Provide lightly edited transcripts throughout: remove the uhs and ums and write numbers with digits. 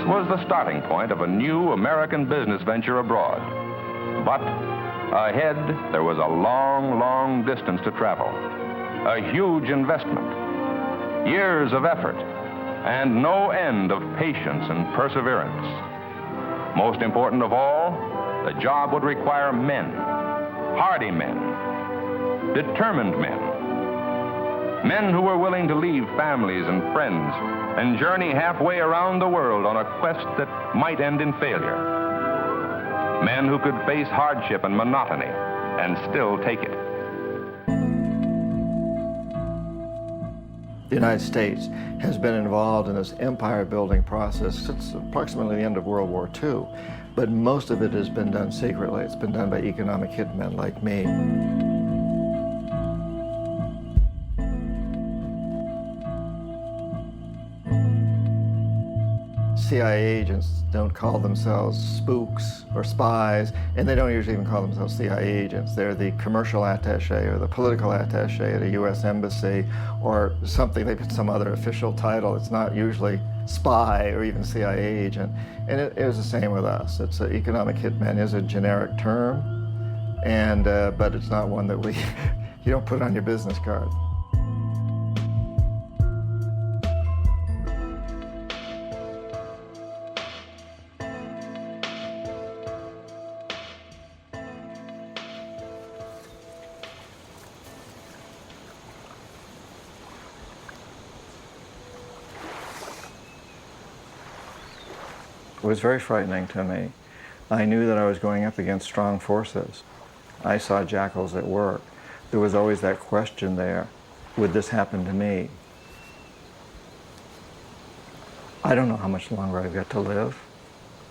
was the starting point of a new American business venture abroad. But ahead, there was a long, long distance to travel, a huge investment, years of effort, and no end of patience and perseverance. Most important of all, the job would require men, hardy men, determined men who were willing to leave families and friends and journey halfway around the world on a quest that might end in failure. Men who could face hardship and monotony and still take it. The United States has been involved in this empire-building process since approximately the end of World War II, but most of it has been done secretly. It's been done by economic hitmen like me. CIA agents don't call themselves spooks or spies, and they don't usually even call themselves CIA agents. They're the commercial attaché or the political attaché at a US embassy or something. They put some other official title. It's not usually spy or even CIA agent. And it is the same with us. It's an economic hitman is a generic term, and but it's not one that you don't put on your business card. It was very frightening to me. I knew that I was going up against strong forces. I saw jackals at work. There was always that question there, would this happen to me? I don't know how much longer I've got to live.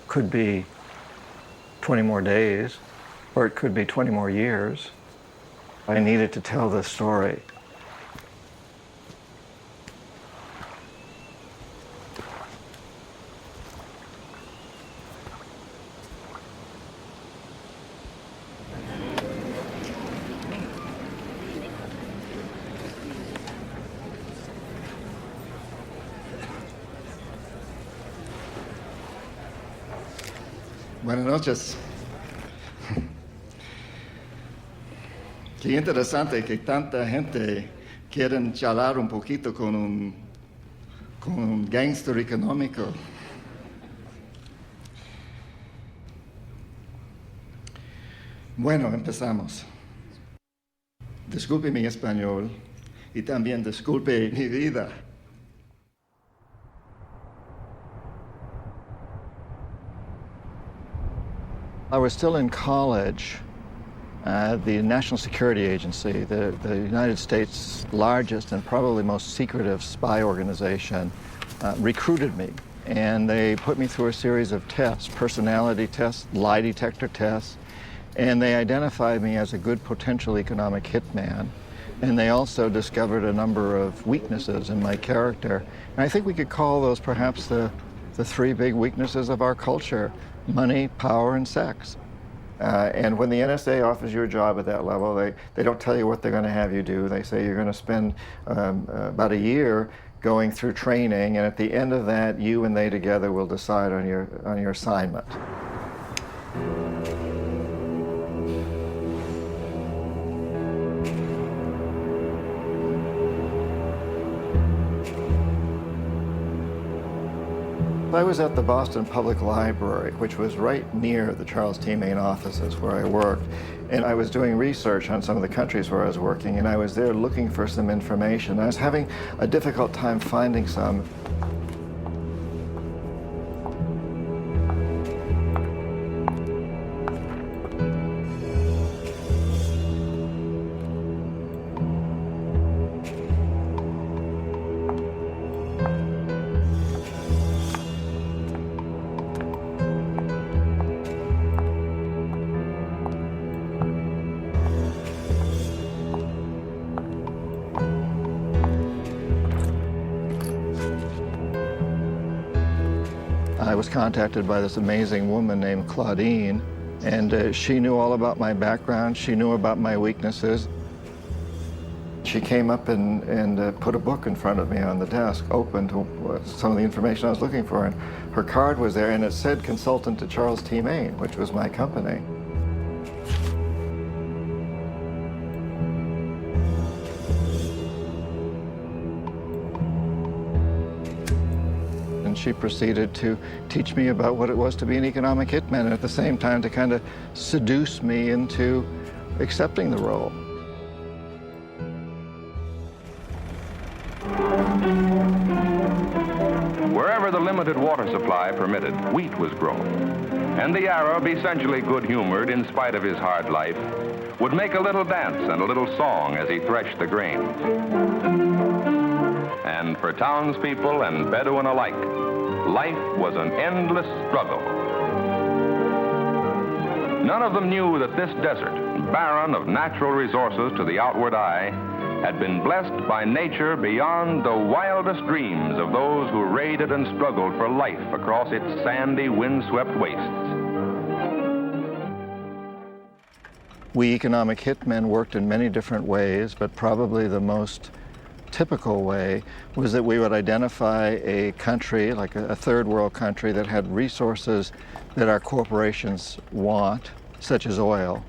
Could be 20 more days, or it could be 20 more years. I needed to tell this story. Buenas noches. Qué interesante que tanta gente quieren charlar un poquito con un gángster económico. Bueno, empezamos. Disculpe mi español y también disculpe mi vida. I was still in college. The National Security Agency, the United States' largest and probably most secretive spy organization, recruited me. And they put me through a series of tests, personality tests, lie detector tests, and they identified me as a good potential economic hitman. And they also discovered a number of weaknesses in my character. And I think we could call those perhaps the three big weaknesses of our culture: money, power, and sex. And when the NSA offers you a job at that level, they don't tell you what they're going to have you do. They say you're going to spend about a year going through training, and at the end of that, you and they together will decide on your assignment. I was at the Boston Public Library, which was right near the Charles T. Main offices where I worked, and I was doing research on some of the countries where I was working, and I was there looking for some information. I was having a difficult time finding some. I was contacted by this amazing woman named Claudine, and she knew all about my background. She knew about my weaknesses. She came up and put a book in front of me on the desk, open to some of the information I was looking for, and her card was there, and it said consultant to Charles T. Main, which was my company. And she proceeded to teach me about what it was to be an economic hitman, and at the same time to kind of seduce me into accepting the role. Wherever the limited water supply permitted, wheat was grown. And the Arab, essentially good-humored in spite of his hard life, would make a little dance and a little song as he threshed the grain. And for townspeople and Bedouin alike, life was an endless struggle. None of them knew that this desert, barren of natural resources to the outward eye, had been blessed by nature beyond the wildest dreams of those who raided and struggled for life across its sandy, wind-swept wastes. We economic hitmen worked in many different ways, but probably the most typical way was that we would identify a country, like a third world country, that had resources that our corporations want, such as oil.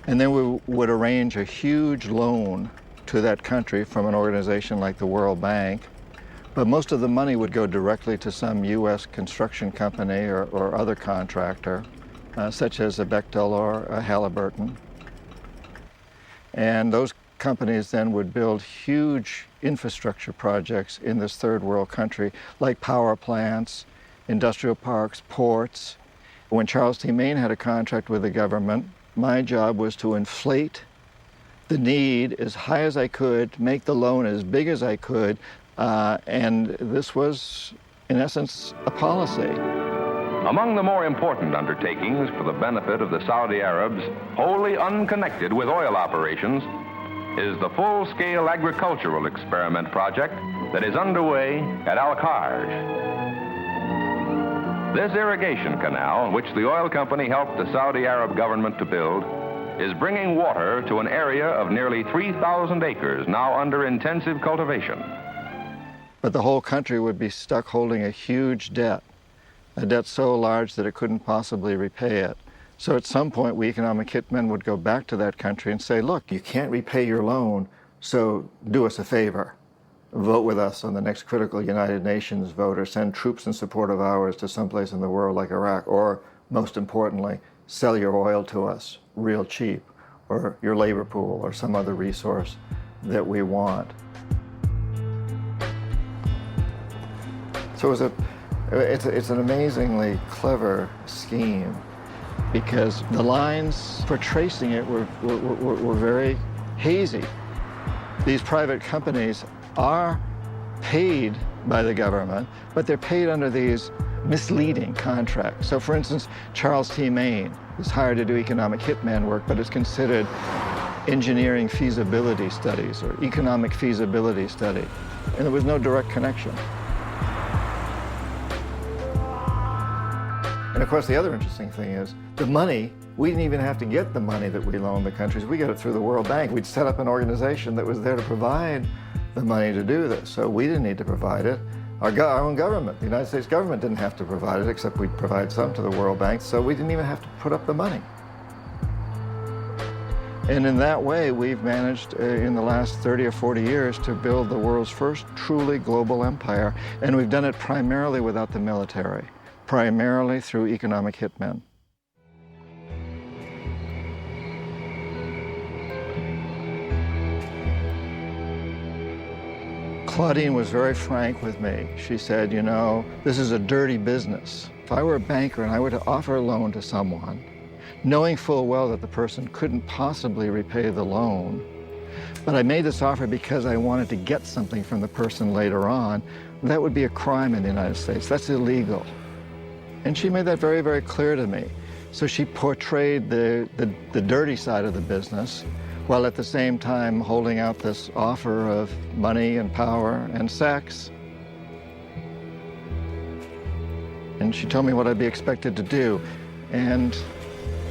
And then we would arrange a huge loan to that country from an organization like the World Bank. But most of the money would go directly to some U.S. construction company or other contractor, such as a Bechtel or a Halliburton. And those companies then would build huge infrastructure projects in this third world country, like power plants, industrial parks, ports. When Charles T. Main had a contract with the government, my job was to inflate the need as high as I could, make the loan as big as I could, and this was, in essence, a policy. Among the more important undertakings for the benefit of the Saudi Arabs, wholly unconnected with oil operations, is the full-scale agricultural experiment project that is underway at Al-Kharj. This irrigation canal, which the oil company helped the Saudi Arab government to build, is bringing water to an area of nearly 3,000 acres now under intensive cultivation. But the whole country would be stuck holding a huge debt, a debt so large that it couldn't possibly repay it. So at some point, we economic hitmen would go back to that country and say, look, you can't repay your loan, so do us a favor. Vote with us on the next critical United Nations vote, or send troops in support of ours to someplace in the world like Iraq, or most importantly, sell your oil to us real cheap, or your labor pool, or some other resource that we want. So it's an amazingly clever scheme, because the lines for tracing it were very hazy. These private companies are paid by the government, but they're paid under these misleading contracts. So for instance, Charles T. Main is hired to do economic hitman work, but it's considered engineering feasibility studies or economic feasibility study. And there was no direct connection. And of course, the other interesting thing is the money, we didn't even have to get the money that we loaned the countries. We got it through the World Bank. We'd set up an organization that was there to provide the money to do this. So we didn't need to provide it. Our own government, the United States government, didn't have to provide it, except we'd provide some to the World Bank, so we didn't even have to put up the money. And in that way, we've managed in the last 30 or 40 years to build the world's first truly global empire, and we've done it primarily without the military, primarily through economic hitmen. Claudine was very frank with me. She said, you know, this is a dirty business. If I were a banker and I were to offer a loan to someone, knowing full well that the person couldn't possibly repay the loan, but I made this offer because I wanted to get something from the person later on, that would be a crime in the United States. That's illegal. And she made that very, very clear to me. So she portrayed the dirty side of the business, while at the same time holding out this offer of money and power and sex. And she told me what I'd be expected to do, and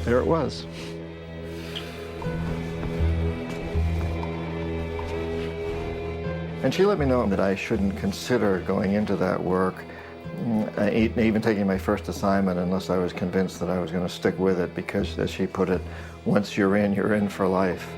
there it was. And she let me know that I shouldn't consider going into that work, even taking my first assignment, unless I was convinced that I was going to stick with it, because, as she put it, once you're in for life.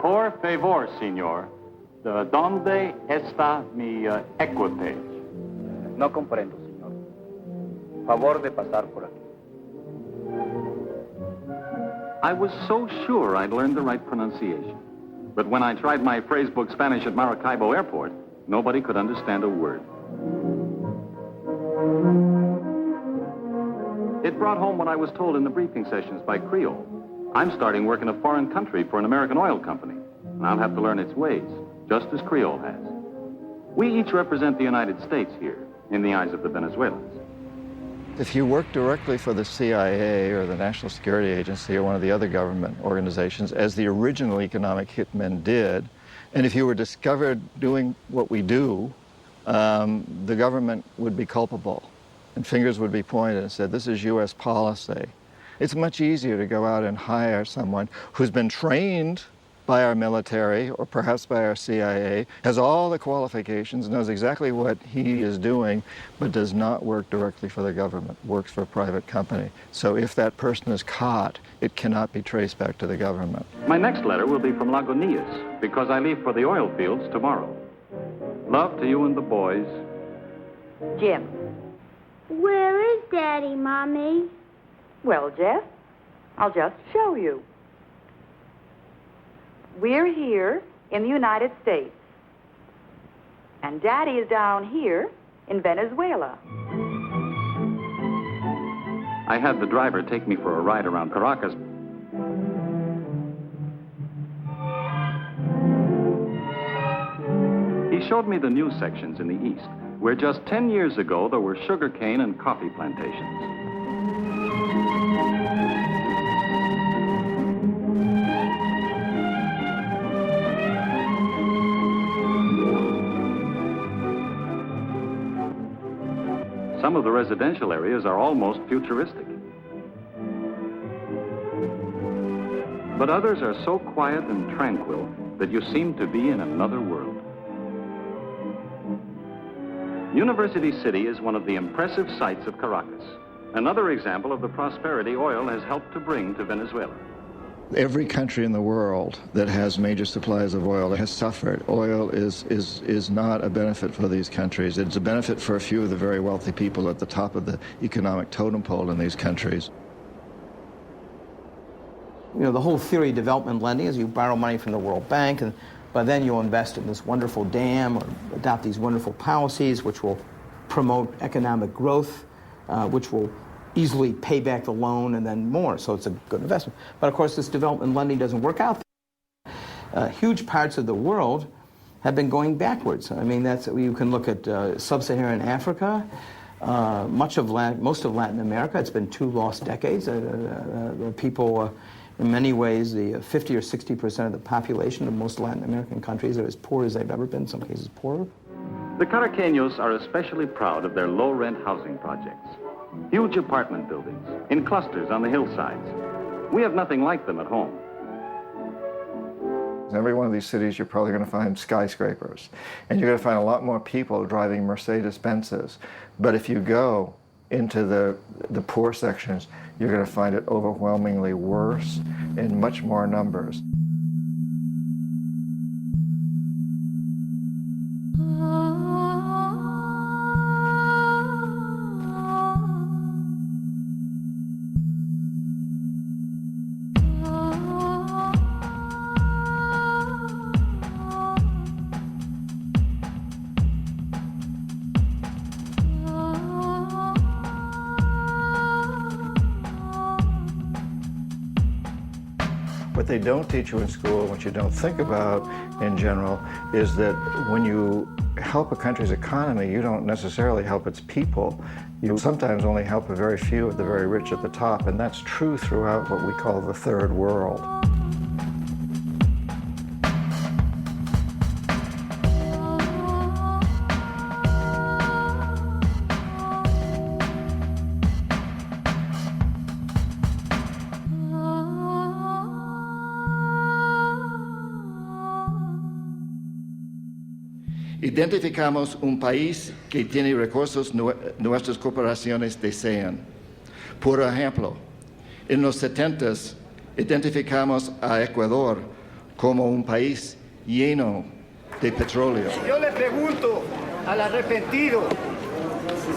Por favor, señor, ¿dónde está mi equipage? No comprendo, señor. Favor de pasar por aquí. I was so sure I'd learned the right pronunciation. But when I tried my phrasebook Spanish at Maracaibo Airport, nobody could understand a word. It brought home what I was told in the briefing sessions by Creole. I'm starting work in a foreign country for an American oil company, and I'll have to learn its ways, just as Creole has. We each represent the United States here, in the eyes of the Venezuelans. If you work directly for the CIA or the National Security Agency or one of the other government organizations, as the original economic hitmen did, and if you were discovered doing what we do, the government would be culpable, and fingers would be pointed and said, this is U.S. policy. It's much easier to go out and hire someone who's been trained by our military or perhaps by our CIA, has all the qualifications, knows exactly what he is doing, but does not work directly for the government, works for a private company. So if that person is caught, it cannot be traced back to the government. My next letter will be from Lagunitas, because I leave for the oil fields tomorrow. Love to you and the boys. Jim. Where is Daddy, Mommy? Well, Jeff, I'll just show you. We're here in the United States. And Daddy is down here in Venezuela. I had the driver take me for a ride around Caracas. He showed me the news sections in the east, where just 10 years ago there were sugarcane and coffee plantations. Some of the residential areas are almost futuristic. But others are so quiet and tranquil that you seem to be in another world. University City is one of the impressive sights of Caracas, another example of the prosperity oil has helped to bring to Venezuela. Every country in the world that has major supplies of oil has suffered. Oil is not a benefit for these countries. It's a benefit for a few of the very wealthy people at the top of the economic totem pole in these countries. You know, the whole theory of development lending is you borrow money from the World Bank, but then you'll invest in this wonderful dam or adopt these wonderful policies which will promote economic growth, which will easily pay back the loan and then more, so it's a good investment. But of course, this development lending doesn't work out. Huge parts of the world have been going backwards. I mean, you can look at sub-Saharan Africa, most of Latin America. It's been 2 lost decades. People, in many ways, the 50 or 60% of the population of most Latin American countries are as poor as they've ever been, in some cases poorer. The Caraqueños are especially proud of their low-rent housing projects. Huge apartment buildings in clusters on the hillsides. We have nothing like them at home. In every one of these cities, you're probably going to find skyscrapers, and you're going to find a lot more people driving Mercedes-Benzes. But if you go into the poor sections, you're going to find it overwhelmingly worse in much more numbers. What they don't teach you in school, what you don't think about in general, is that when you help a country's economy, you don't necessarily help its people. You sometimes only help a very few of the very rich at the top, and that's true throughout what we call the third world. Identificamos un país que tiene recursos nuestras corporaciones desean. Por ejemplo, en los 70s identificamos a Ecuador como un país lleno de petróleo. Yo le pregunto al arrepentido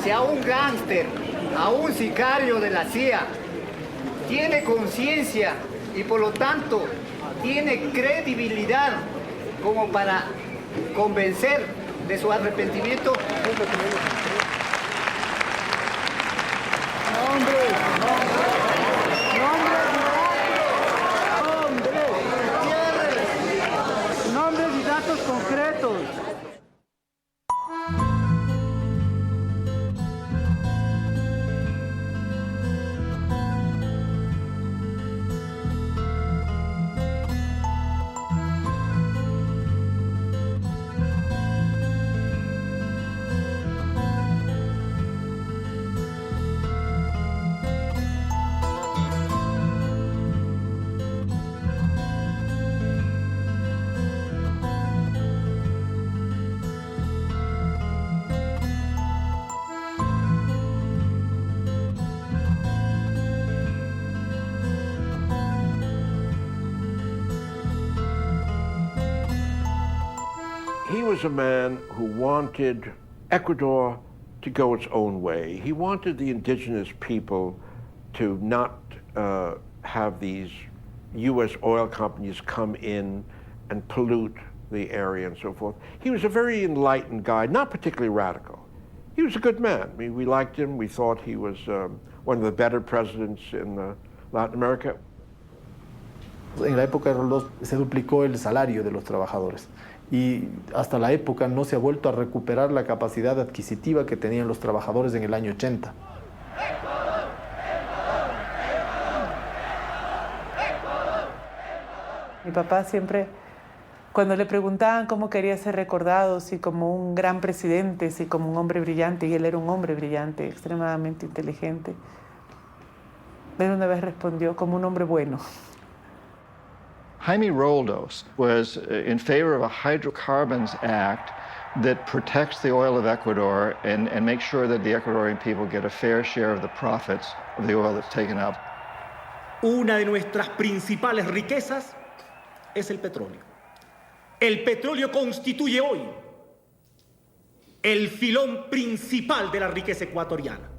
si a un gángster, a un sicario de la CIA, tiene conciencia y por lo tanto tiene credibilidad como para convencer de su arrepentimiento. Nombres y datos concretos. He was a man who wanted Ecuador to go its own way. He wanted the indigenous people to not have these U.S. oil companies come in and pollute the area and so forth. He was a very enlightened guy, not particularly radical. He was a good man. I mean, we liked him. We thought he was one of the better presidents in Latin America. En la época de Roldós se duplicó el salario de los trabajadores y hasta la época no se ha vuelto a recuperar la capacidad adquisitiva que tenían los trabajadores en el año 80. Mi papá siempre, cuando le preguntaban cómo quería ser recordado, si como un gran presidente, si como un hombre brillante, y él era un hombre brillante, extremadamente inteligente, él una vez respondió como un hombre bueno. Jaime Roldos was in favor of a Hydrocarbons Act that protects the oil of Ecuador and makes sure that the Ecuadorian people get a fair share of the profits of the oil that's taken up. Una de nuestras principales riquezas es el petróleo. El petróleo constituye hoy el filón principal de la riqueza ecuatoriana.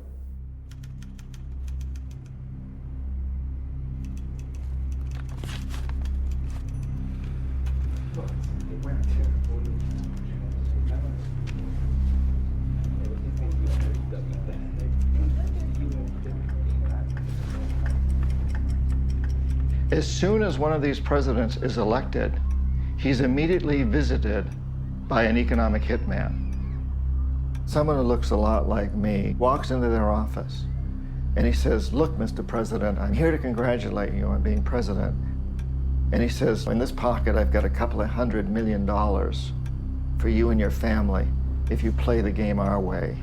As soon as one of these presidents is elected, he's immediately visited by an economic hitman. Someone who looks a lot like me walks into their office and he says, "Look, Mr. President, I'm here to congratulate you on being president." And he says, "In this pocket, I've got a couple of $100 million for you and your family if you play the game our way.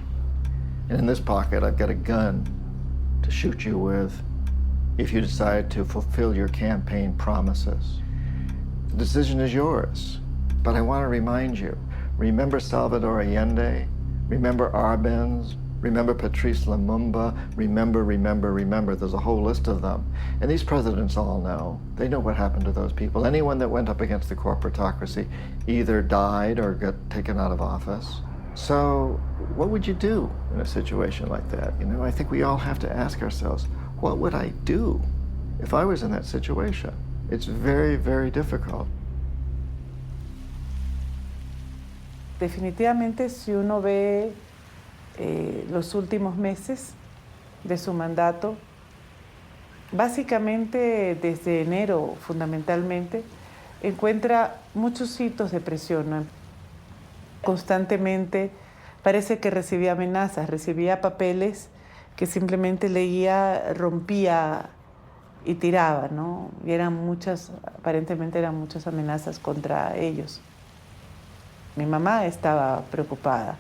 And in this pocket, I've got a gun to shoot you with if you decide to fulfill your campaign promises. The decision is yours, but I want to remind you, remember Salvador Allende, remember Arbenz, remember Patrice Lumumba, remember, there's a whole list of them. And these presidents all know, they know what happened to those people. Anyone that went up against the corporatocracy either died or got taken out of office. So what would you do in a situation like that? You know, I think we all have to ask ourselves, what would I do if I was in that situation? It's very, very difficult. Definitivamente, si uno ve los últimos meses de su mandato, Básicamente desde enero, fundamentalmente, encuentra muchos hitos de presión, ¿no? Constantemente parece que recibía amenazas, recibía papeles que simplemente leía, rompía y tiraba, ¿no? Y aparentemente eran muchas amenazas contra ellos. Mi mamá estaba preocupada.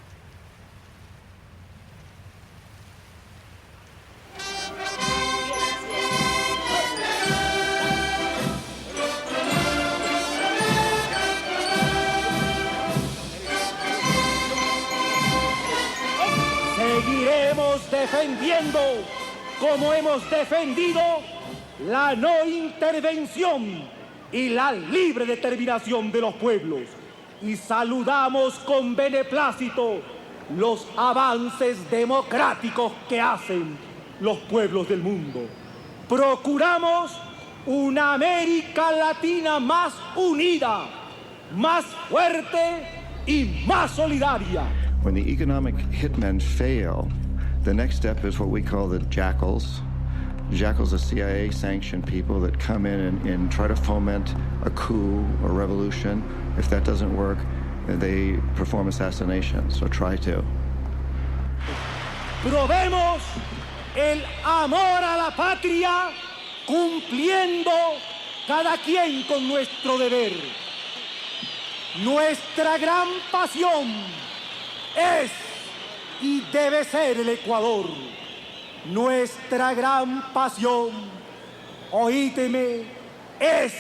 Seguiremos defendiendo, como hemos defendido, la no intervención y la libre determinación de los pueblos. Y saludamos con beneplácito los avances democráticos que hacen los pueblos del mundo. Procuramos una América Latina más unida, más fuerte y más solidaria. When the economic hitmen fail, the next step is what we call the jackals. Jackals are CIA-sanctioned people that come in and try to foment a coup or revolution. If that doesn't work, they perform assassinations or try to. Probemos el amor a la patria cumpliendo cada quien con nuestro deber. Nuestra gran pasión es y debe ser el Ecuador. Nuestra gran pasión, oídeme, es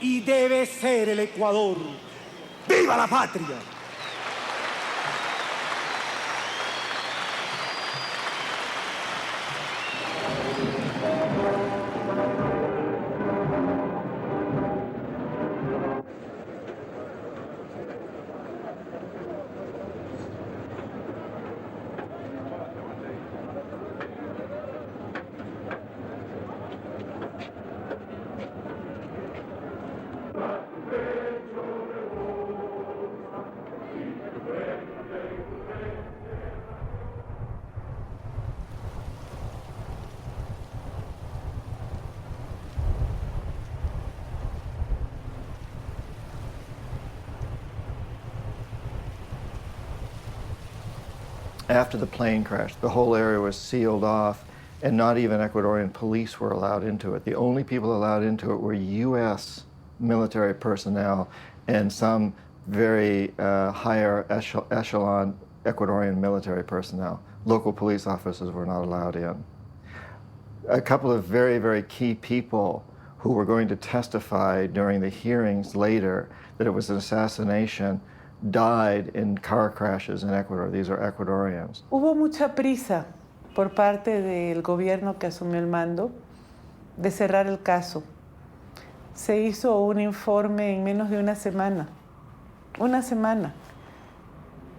y debe ser el Ecuador. ¡Viva la patria! After the plane crash, the whole area was sealed off, and not even Ecuadorian police were allowed into it. The only people allowed into it were U.S. military personnel and some very higher echelon Ecuadorian military personnel. Local police officers were not allowed in. A couple of very, very key people who were going to testify during the hearings later that it was an assassination died in car crashes in Ecuador. These are Ecuadorians. Hubo mucha prisa por parte del gobierno que asumió el mando de cerrar el caso. Se hizo un informe en menos de una semana. Una semana.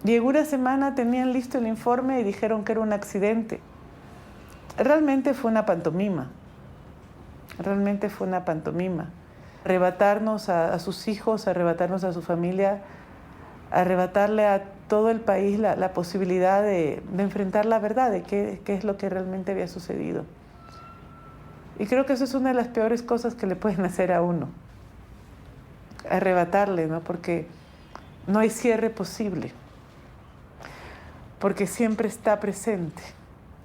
Y en una semana tenían listo el informe y dijeron que era un accidente. Realmente fue una pantomima. Realmente fue una pantomima. Arrebatarnos a sus hijos, arrebatarnos a su familia, arrebatarle a todo el país la posibilidad de enfrentar la verdad de qué es lo que realmente había sucedido. Y creo que eso es una de las peores cosas que le pueden hacer a uno. Arrebatarle, ¿no? Porque no hay cierre posible. Porque siempre está presente,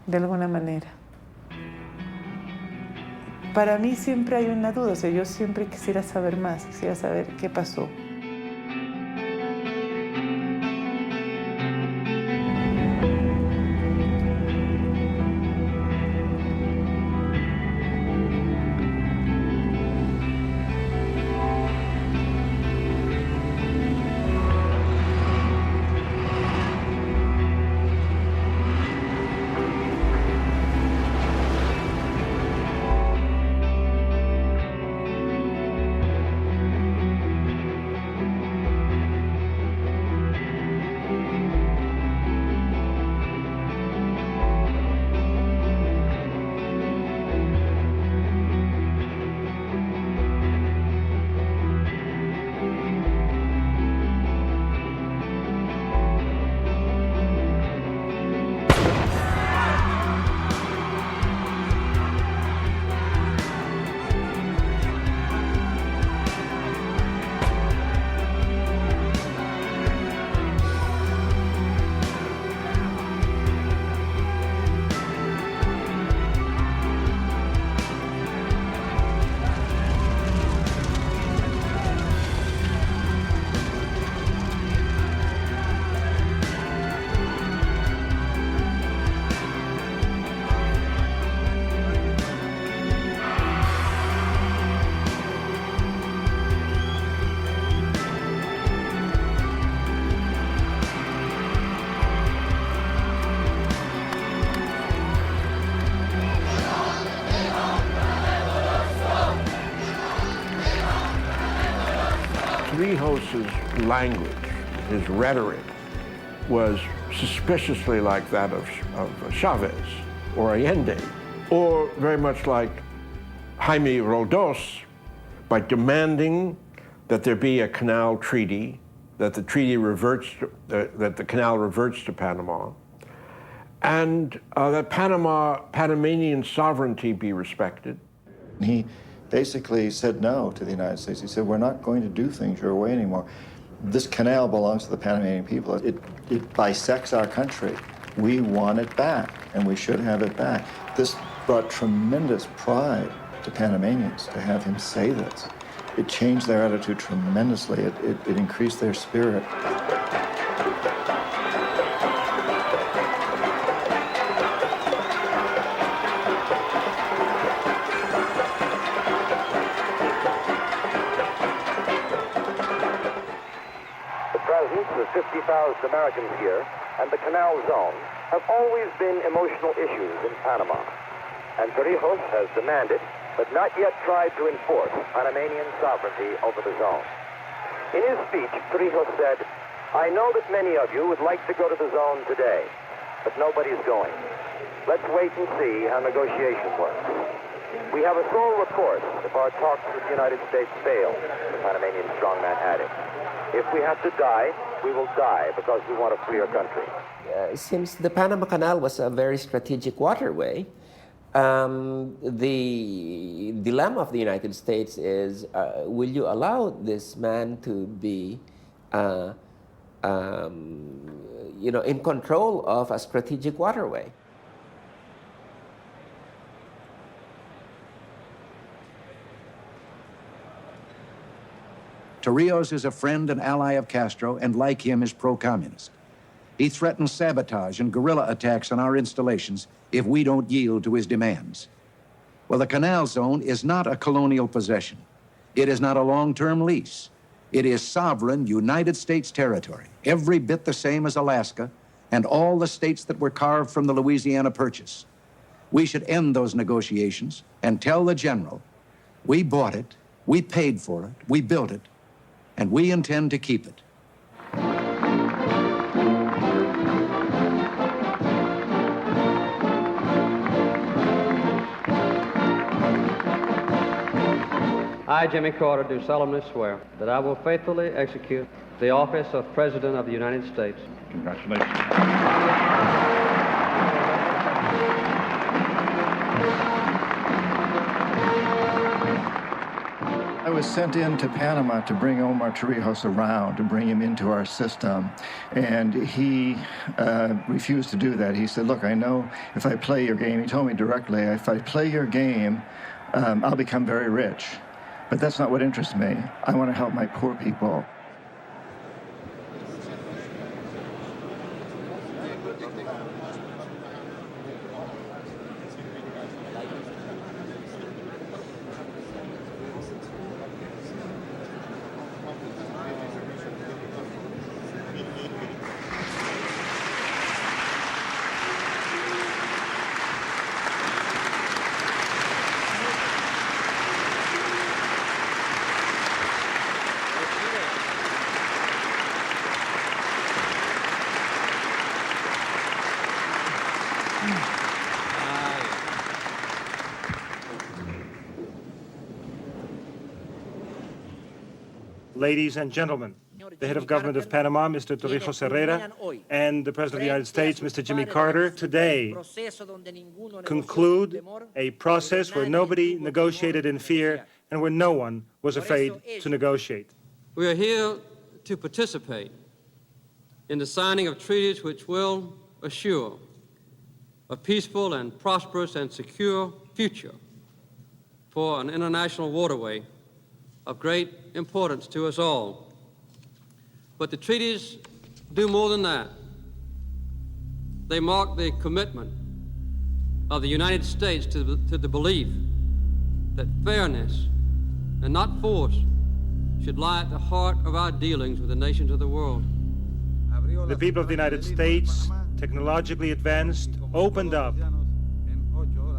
de alguna manera. Para mí siempre hay una duda, o sea, yo siempre quisiera saber más, quisiera saber qué pasó. Torrijos' language, his rhetoric, was suspiciously like that of Chavez or Allende, or very much like Jaime Roldos, by demanding that there be a canal treaty, that the treaty reverts, that the canal reverts to Panama, and that Panamanian sovereignty be respected. He basically said no to the United States. He said, we're not going to do things your way anymore. This canal belongs to the Panamanian people. It bisects our country. We want it back, and we should have it back. This brought tremendous pride to Panamanians to have him say this. It changed their attitude tremendously. It increased their spirit. The 50,000 Americans here and the Canal Zone have always been emotional issues in Panama. And Torrijos has demanded, but not yet tried to enforce, Panamanian sovereignty over the zone. In his speech, Torrijos said, I know that many of you would like to go to the zone today, but nobody's going. Let's wait and see how negotiation works. We have a sole recourse if our talks with the United States fail, the Panamanian strongman added. If we have to die, we will die because we want a freer country. Since the Panama Canal was a very strategic waterway, the dilemma of the United States is, will you allow this man to be, in control of a strategic waterway? Torrijos is a friend and ally of Castro, and like him is pro-communist. He threatens sabotage and guerrilla attacks on our installations if we don't yield to his demands. Well, the Canal Zone is not a colonial possession. It is not a long-term lease. It is sovereign United States territory, every bit the same as Alaska and all the states that were carved from the Louisiana Purchase. We should end those negotiations and tell the general, we bought it, we paid for it, we built it, and we intend to keep it. I, Jimmy Carter, do solemnly swear that I will faithfully execute the office of President of the United States. Congratulations. I was sent into Panama to bring Omar Torrijos around, to bring him into our system. And he refused to do that. He said, look, I know if I play your game, he told me directly, if I play your game, I'll become very rich. But that's not what interests me. I want to help my poor people. Ladies and gentlemen, the head of government of Panama, Mr. Torrijos Herrera, and the President of the United States, Mr. Jimmy Carter, today conclude a process where nobody negotiated in fear and where no one was afraid to negotiate. We are here to participate in the signing of treaties which will assure a peaceful and prosperous and secure future for an international waterway of great importance to us all. But the treaties do more than that. They mark the commitment of the United States to the belief that fairness and not force should lie at the heart of our dealings with the nations of the world. The people of the United States, technologically advanced, opened up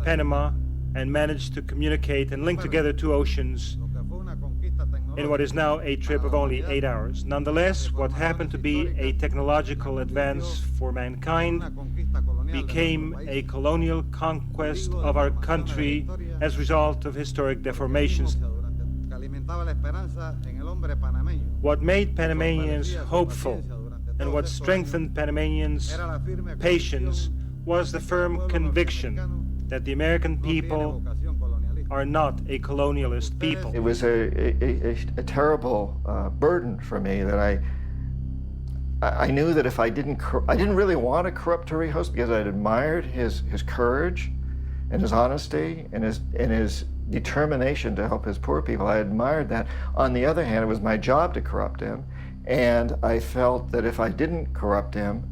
Panama and managed to communicate and link together two oceans in what is now a trip of only 8 hours. Nonetheless, what happened to be a technological advance for mankind became a colonial conquest of our country as a result of historic deformations. What made Panamanians hopeful and what strengthened Panamanians' patience was the firm conviction that the American people are not a colonialist people. It was a terrible burden for me that I knew that if I didn't really want to corrupt Torrijos because I'd admired his courage and his honesty and his determination to help his poor people. I admired that. On the other hand, it was my job to corrupt him, and I felt that if I didn't corrupt him,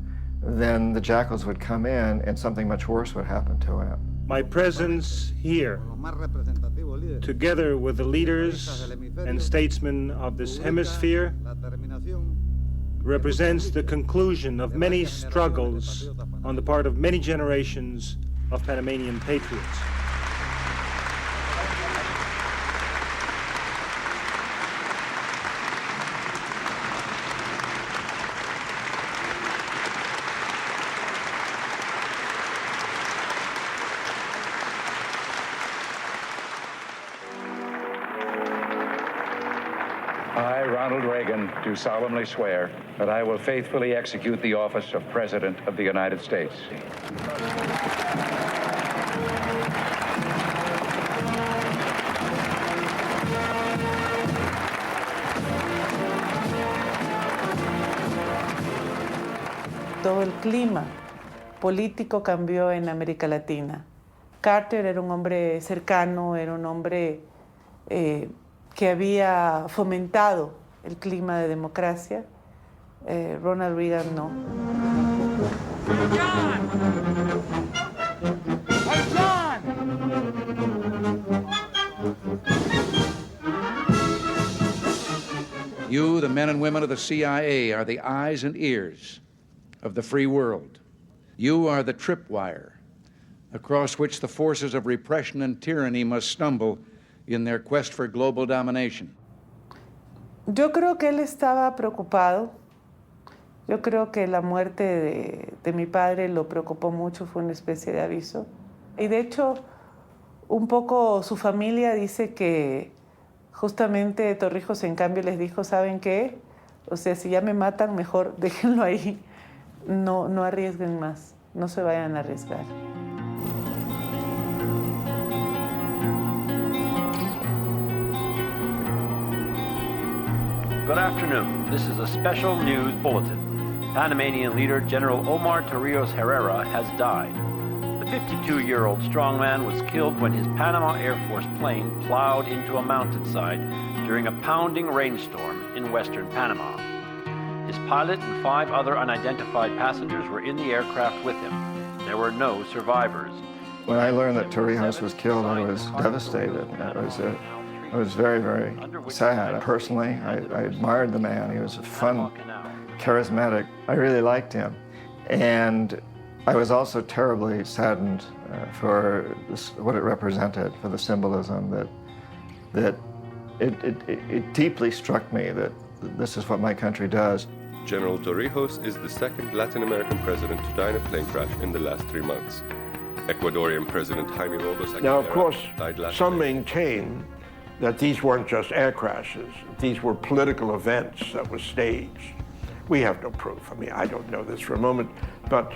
then the jackals would come in and something much worse would happen to him. My presence here, together with the leaders and statesmen of this hemisphere, represents the conclusion of many struggles on the part of many generations of Panamanian patriots. I, Ronald Reagan, do solemnly swear that I will faithfully execute the office of President of the United States. Todo el clima político cambió en América Latina. Carter era un hombre cercano, era un hombre que había fomentado el clima de democracia. Ronald Reagan no. You, the men and women of the CIA, are the eyes and ears of the free world. You are the tripwire across which the forces of repression and tyranny must stumble in their quest for global domination. Yo creo que él estaba preocupado. Yo creo que la muerte de mi padre lo preocupó mucho, fue una especie de aviso. Y de hecho, un poco su familia dice que justamente Torrijos en cambio les dijo, ¿saben qué? O sea, si ya me matan, mejor déjenlo ahí. No arriesguen más, no se vayan a arriesgar. Good afternoon. This is a special news bulletin. Panamanian leader General Omar Torrijos Herrera has died. The 52-year-old strongman was killed when his Panama Air Force plane plowed into a mountainside during a pounding rainstorm in western Panama. His pilot and 5 other unidentified passengers were in the aircraft with him. There were no survivors. When I learned that Torrijos was killed, I was devastated. I was very, very sad. Personally, I admired the man. He was fun, charismatic. I really liked him. And I was also terribly saddened for what it represented, for the symbolism that it deeply struck me that this is what my country does. General Torrijos is the second Latin American president to die in a plane crash in the last 3 months. Ecuadorian President Jaime Robles. Now, of course, some maintain that these weren't just air crashes. These were political events that were staged. We have no proof. I mean, I don't know this for a moment, but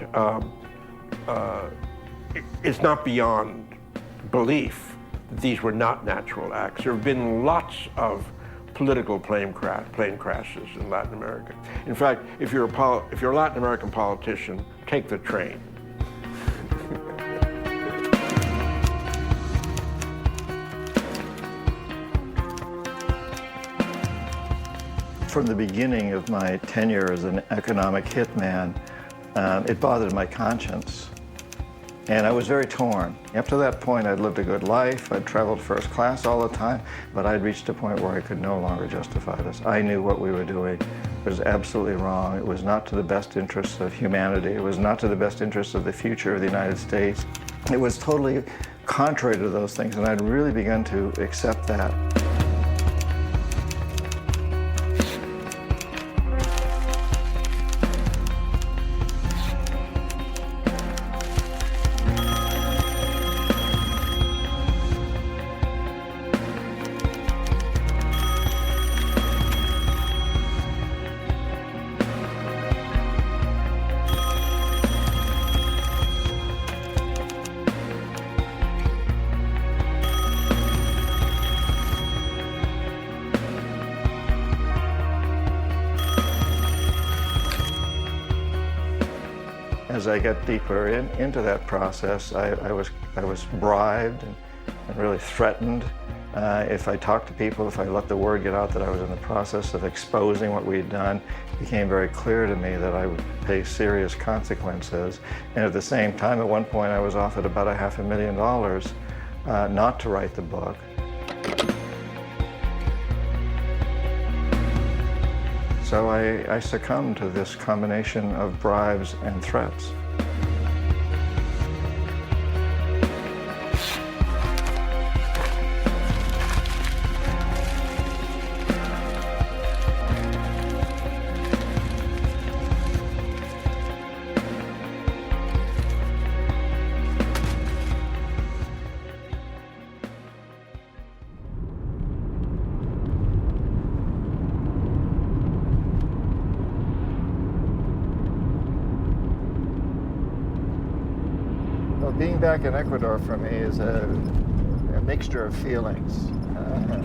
it's not beyond belief that these were not natural acts. There have been lots of political plane crashes in Latin America. In fact, if you're a Latin American politician, take the train. From the beginning of my tenure as an economic hitman, it bothered my conscience. And I was very torn. Up to that point, I'd lived a good life. I'd traveled first class all the time, but I'd reached a point where I could no longer justify this. I knew what we were doing was absolutely wrong. It was not to the best interests of humanity. It was not to the best interests of the future of the United States. It was totally contrary to those things, and I'd really begun to accept that. as I get deeper into that process, I was bribed and really threatened. If I talked to people, if I let the word get out that I was in the process of exposing what we'd done, it became very clear to me that I would pay serious consequences. And at the same time, at one point, I was offered about $500,000 not to write the book. So I succumbed to this combination of bribes and threats. Being back in Ecuador for me is a mixture of feelings.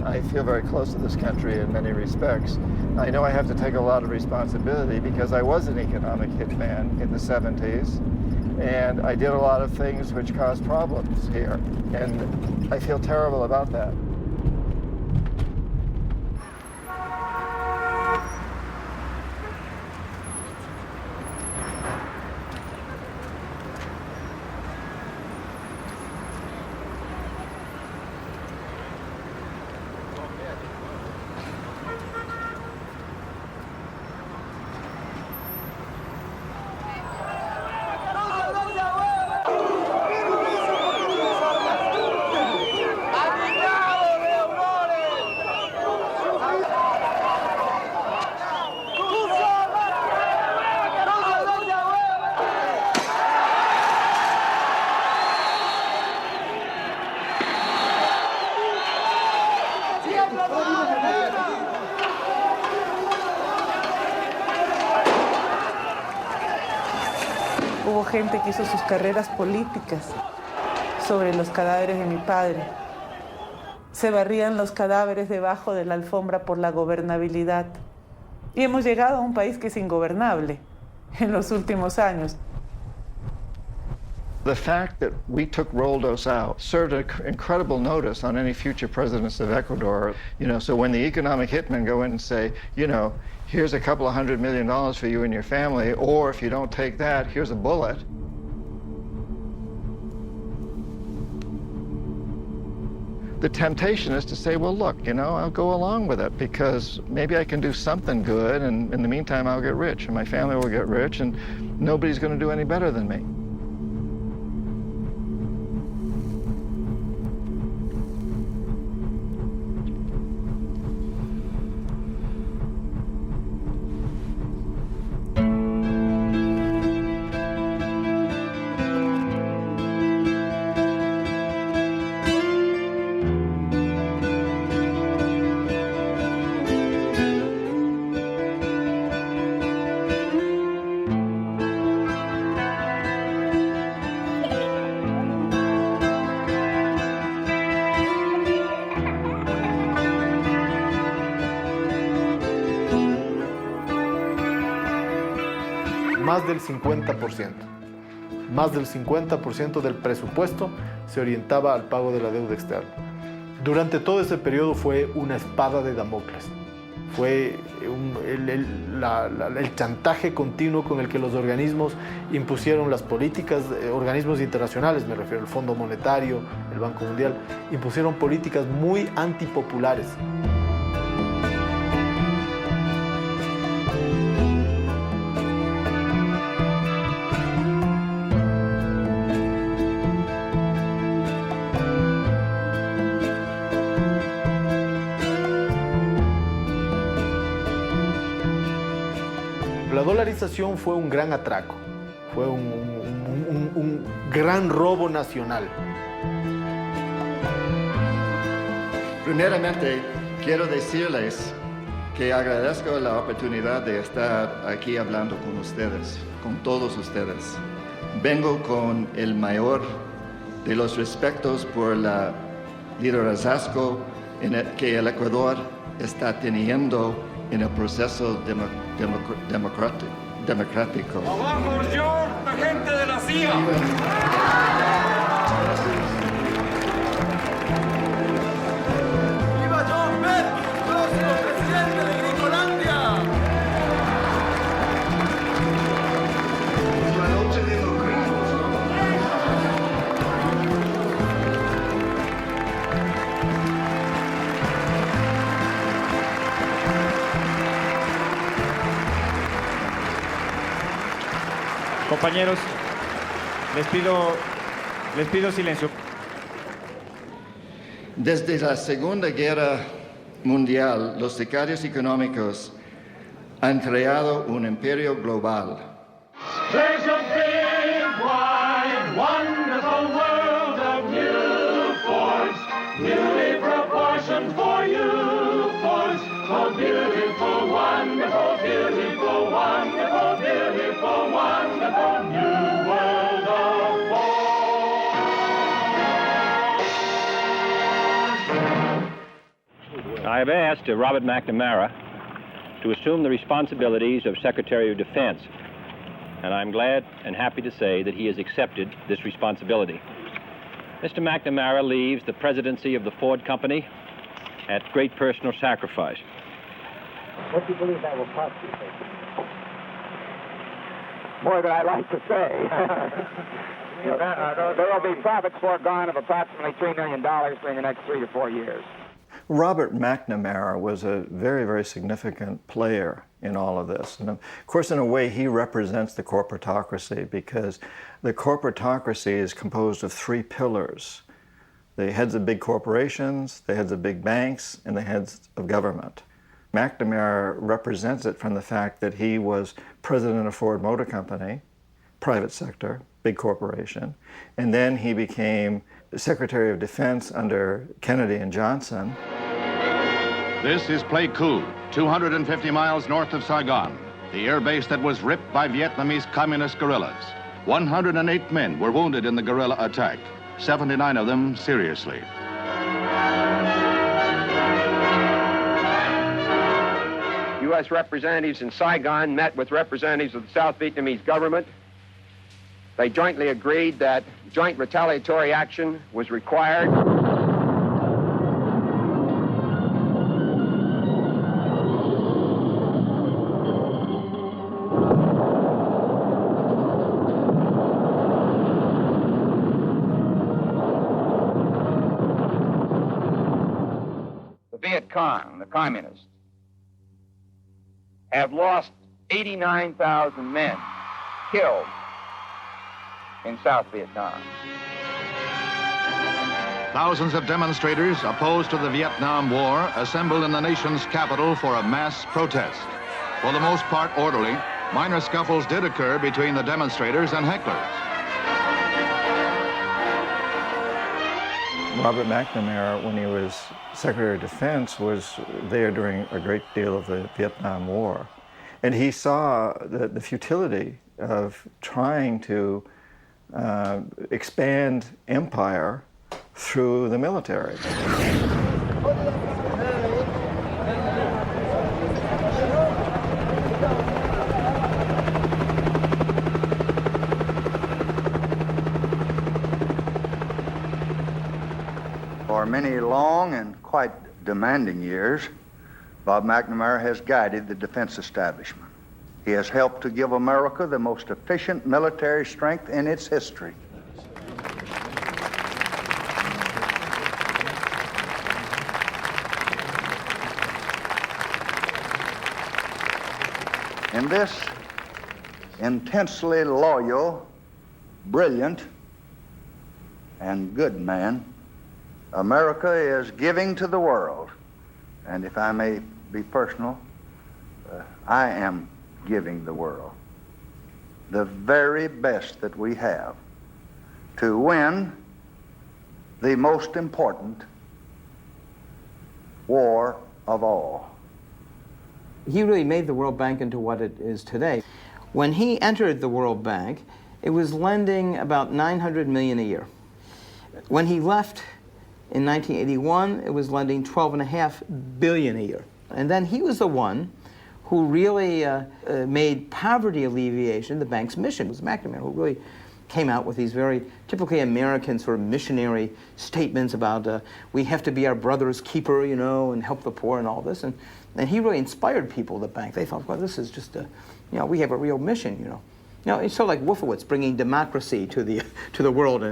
I feel very close to this country in many respects. I know I have to take a lot of responsibility because I was an economic hitman in the 70s, and I did a lot of things which caused problems here, and I feel terrible about that. Hubo gente que hizo sus carreras políticas sobre los cadáveres de mi padre. Se barrían los cadáveres debajo de la alfombra por la gobernabilidad. Y hemos llegado a un país que es ingobernable en los últimos años. The fact that we took Roldos out served an incredible notice on any future presidents of Ecuador. So when the economic hitmen go in and say, here's a couple of $100 million for you and your family, or if you don't take that, here's a bullet. The temptation is to say, well, look, I'll go along with it because maybe I can do something good, and in the meantime, I'll get rich, and my family will get rich, and nobody's going to do any better than me. Más del 50% del presupuesto se orientaba al pago de la deuda externa. Durante todo ese periodo fue una espada de Damocles. Fue el chantaje continuo con el que los organismos impusieron las políticas, organismos internacionales, me refiero al Fondo Monetario, el Banco Mundial, impusieron políticas muy antipopulares. La dolarización fue un gran atraco, fue un gran robo nacional. Primeramente, quiero decirles que agradezco la oportunidad de estar aquí hablando con ustedes, con todos ustedes. Vengo con el mayor de los respetos por el liderazgo que el Ecuador está teniendo en el proceso democrático. ¡Abajo yo, la gente de la CIA! Compañeros, les pido silencio. Desde la Segunda Guerra Mundial, los sicarios económicos han creado un imperio global. There's a big, wide, wonderful world of new forms, newly proportioned for you forms. Oh, beautiful, wonderful, beautiful, wonderful, beautiful, wonderful new world of forms. I have asked Robert McNamara to assume the responsibilities of Secretary of Defense, and I'm glad and happy to say that he has accepted this responsibility. Mr. McNamara leaves the presidency of the Ford Company at great personal sacrifice. What do you believe that will cost you? More than I like to say. There will be profits foregone of approximately $3 million during the next 3 to 4 years. Robert McNamara was a very, very significant player in all of this. And of course, in a way, he represents the corporatocracy, because the corporatocracy is composed of 3 pillars: the heads of big corporations, the heads of big banks, and the heads of government. McNamara represents it from the fact that he was president of Ford Motor Company, private sector, big corporation, and then he became Secretary of Defense under Kennedy and Johnson. This is Pleiku, 250 miles north of Saigon, the air base that was ripped by Vietnamese communist guerrillas. 108 men were wounded in the guerrilla attack, 79 of them seriously. U.S. representatives in Saigon met with representatives of the South Vietnamese government. They jointly agreed that joint retaliatory action was required. The Viet Cong, the communists, have lost 89,000 men killed in South Vietnam. Thousands of demonstrators opposed to the Vietnam War assembled in the nation's capital for a mass protest. For the most part orderly, minor scuffles did occur between the demonstrators and hecklers. Robert McNamara, when he was Secretary of Defense, was there during a great deal of the Vietnam War. And he saw the futility of trying to expand empire through the military. For many long and quite demanding years, Bob McNamara has guided the defense establishment. He has helped to give America the most efficient military strength in its history. In this intensely loyal, brilliant, and good man, America is giving to the world, and if I may be personal, I am giving the world the very best that we have to win the most important war of all. He really made the World Bank into what it is today. When he entered the World Bank, it was lending about $900 million a year. When he left in 1981, it was lending $12.5 billion a year. And then he was the one who really made poverty alleviation the bank's mission. It was McNamara who really came out with these very typically American sort of missionary statements about we have to be our brother's keeper, you know, and help the poor and all this. And he really inspired people at the bank. They thought, well, this is just we have a real mission, you know. You know, it's sort of like Wolfowitz bringing democracy to the world.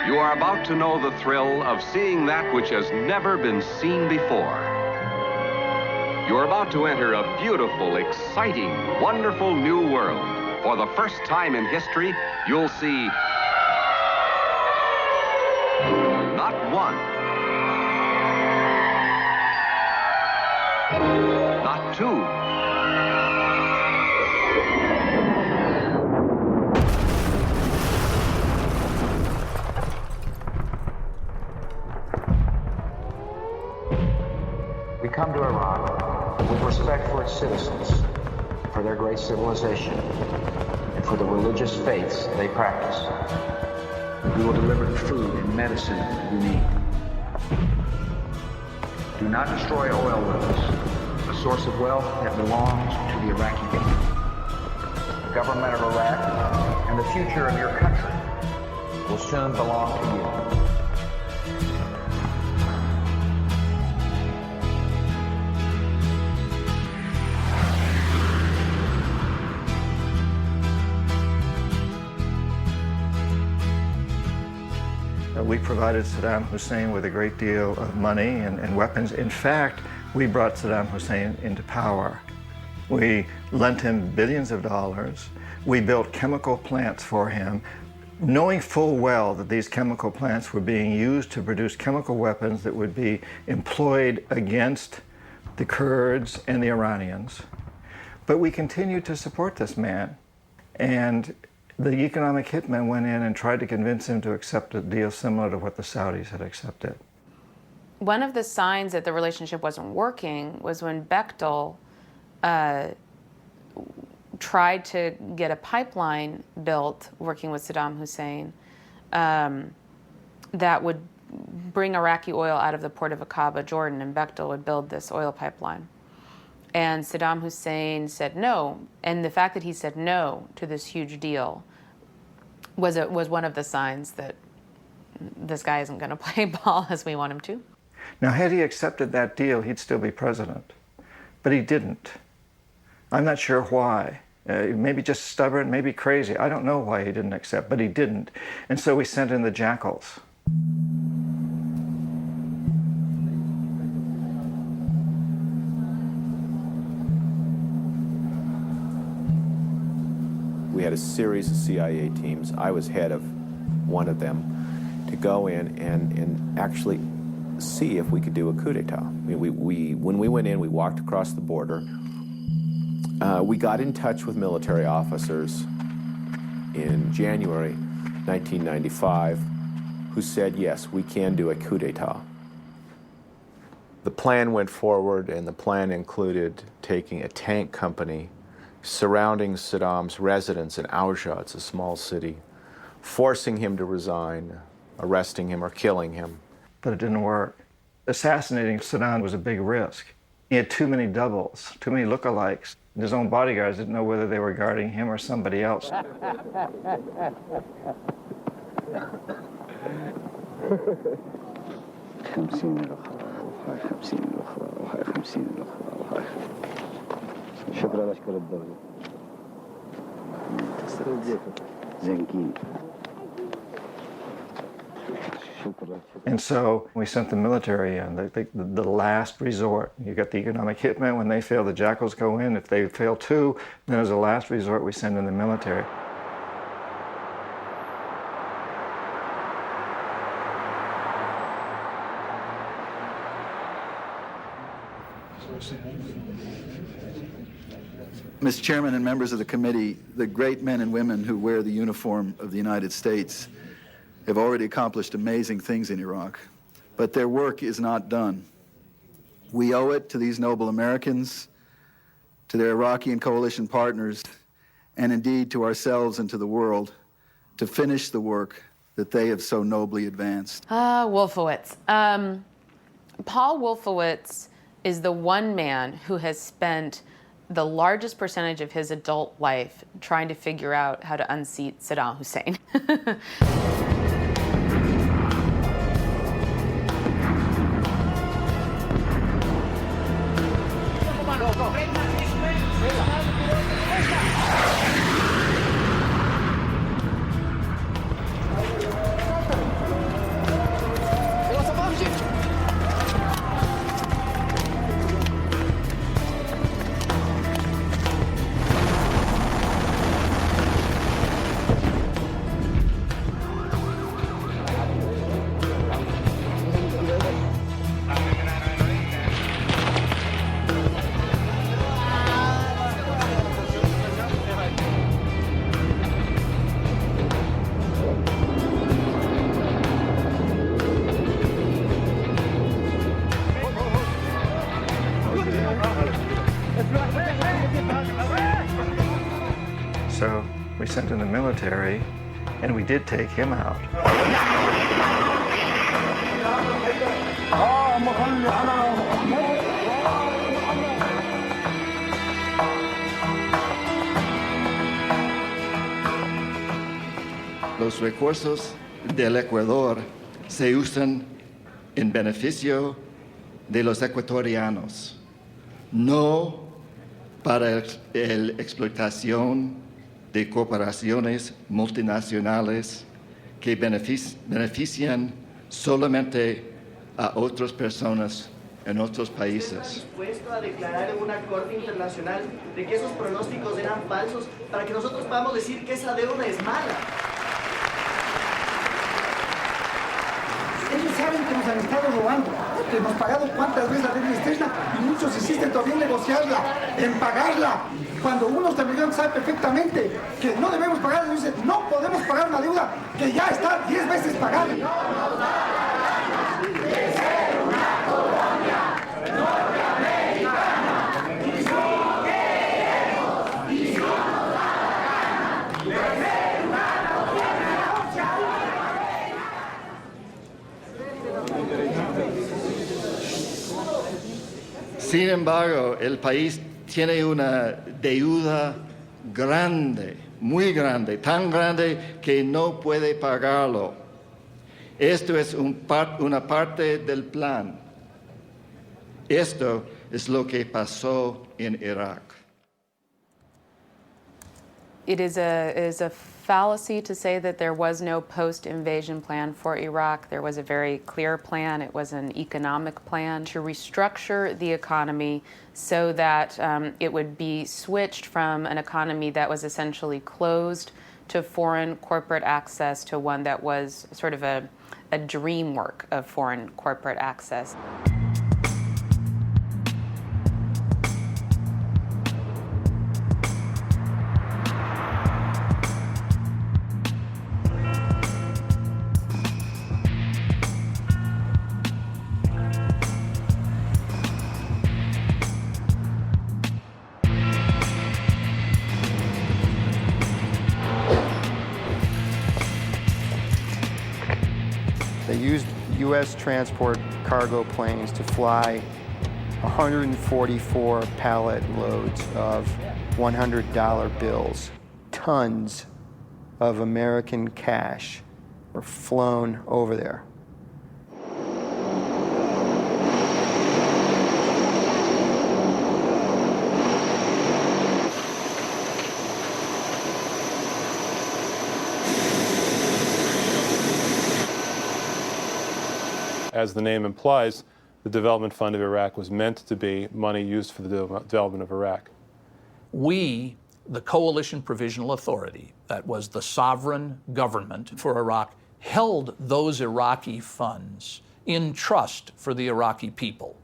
You are about to know the thrill of seeing that which has never been seen before. You're about to enter a beautiful, exciting, wonderful new world. For the first time in history, you'll see not one, not two, We come to Iraq with respect for its citizens, for their great civilization, and for the religious faiths they practice. We will deliver the food and medicine you need. Do not destroy oil wells, a source of wealth that belongs to the Iraqi people. The government of Iraq and the future of your country will soon belong to you. We provided Saddam Hussein with a great deal of money and weapons. In fact, we brought Saddam Hussein into power. We lent him billions of dollars. We built chemical plants for him, knowing full well that these chemical plants were being used to produce chemical weapons that would be employed against the Kurds and the Iranians. But we continued to support this man. And the economic hitman went in and tried to convince him to accept a deal similar to what the Saudis had accepted. One of the signs that the relationship wasn't working was when Bechtel tried to get a pipeline built, working with Saddam Hussein, that would bring Iraqi oil out of the port of Aqaba, Jordan, and Bechtel would build this oil pipeline. And Saddam Hussein said no, and the fact that he said no to this huge deal was one of the signs that this guy isn't going to play ball as we want him to. Now, had he accepted that deal, he'd still be president. But he didn't. I'm not sure why. Maybe just stubborn, maybe crazy. I don't know why he didn't accept, but he didn't. And so we sent in the jackals. We had a series of CIA teams. I was head of one of them to go in and actually see if we could do a coup d'etat. I mean, when we went in, we walked across the border. We got in touch with military officers in January 1995 who said, yes, we can do a coup d'etat. The plan went forward, and the plan included taking a tank company, surrounding Saddam's residence in Aujah, it's a small city, forcing him to resign, arresting him or killing him. But it didn't work. Assassinating Saddam was a big risk. He had too many doubles, too many lookalikes. His own bodyguards didn't know whether they were guarding him or somebody else. شكرا لأشكال الدولة زنكين. And so we sent the military in, the last resort. You got the economic hitman. When they fail, the jackals go in. If they fail too, then as a last resort, we send in the military. Mr. Chairman and members of the committee, the great men and women who wear the uniform of the United States have already accomplished amazing things in Iraq, but their work is not done. We owe it to these noble Americans, to their Iraqi and coalition partners, and indeed to ourselves and to the world, to finish the work that they have so nobly advanced. Wolfowitz. Paul Wolfowitz is the one man who has spent the largest percentage of his adult life trying to figure out how to unseat Saddam Hussein. So we sent in the military, and we did take him out. Los recursos del Ecuador se usan en beneficio de los ecuatorianos, no para la explotación de corporaciones multinacionales que benefician solamente a otras personas en otros países. Dispuesto a declarar en una corte internacional de que esos pronósticos eran falsos para que nosotros podamos decir que esa deuda es mala. Ellos saben que nos han estado robando, que hemos pagado cuántas veces la deuda externa y muchos insisten todavía en negociarla, en pagarla. Cuando uno estadounidense sabe perfectamente que no debemos pagar, dice, no podemos pagar una deuda que ya está 10 veces pagada. No nos da de ser una colonia norteamericana. Y si queremos, y si nos da la gana de ser una colonia. Sin embargo, el país tiene una deuda grande, muy grande, tan grande que no puede pagarlo. Esto es una parte del plan. Esto es lo que pasó en Irak. It is a fallacy to say that there was no post-invasion plan for Iraq. There was a very clear plan. It was an economic plan to restructure the economy so that it would be switched from an economy that was essentially closed to foreign corporate access to one that was sort of a dream work of foreign corporate access. They used U.S. transport cargo planes to fly 144 pallet loads of $100 bills. Tons of American cash were flown over there. As the name implies, the Development Fund of Iraq was meant to be money used for the development of Iraq. We, the Coalition Provisional Authority, that was the sovereign government for Iraq, held those Iraqi funds in trust for the Iraqi people.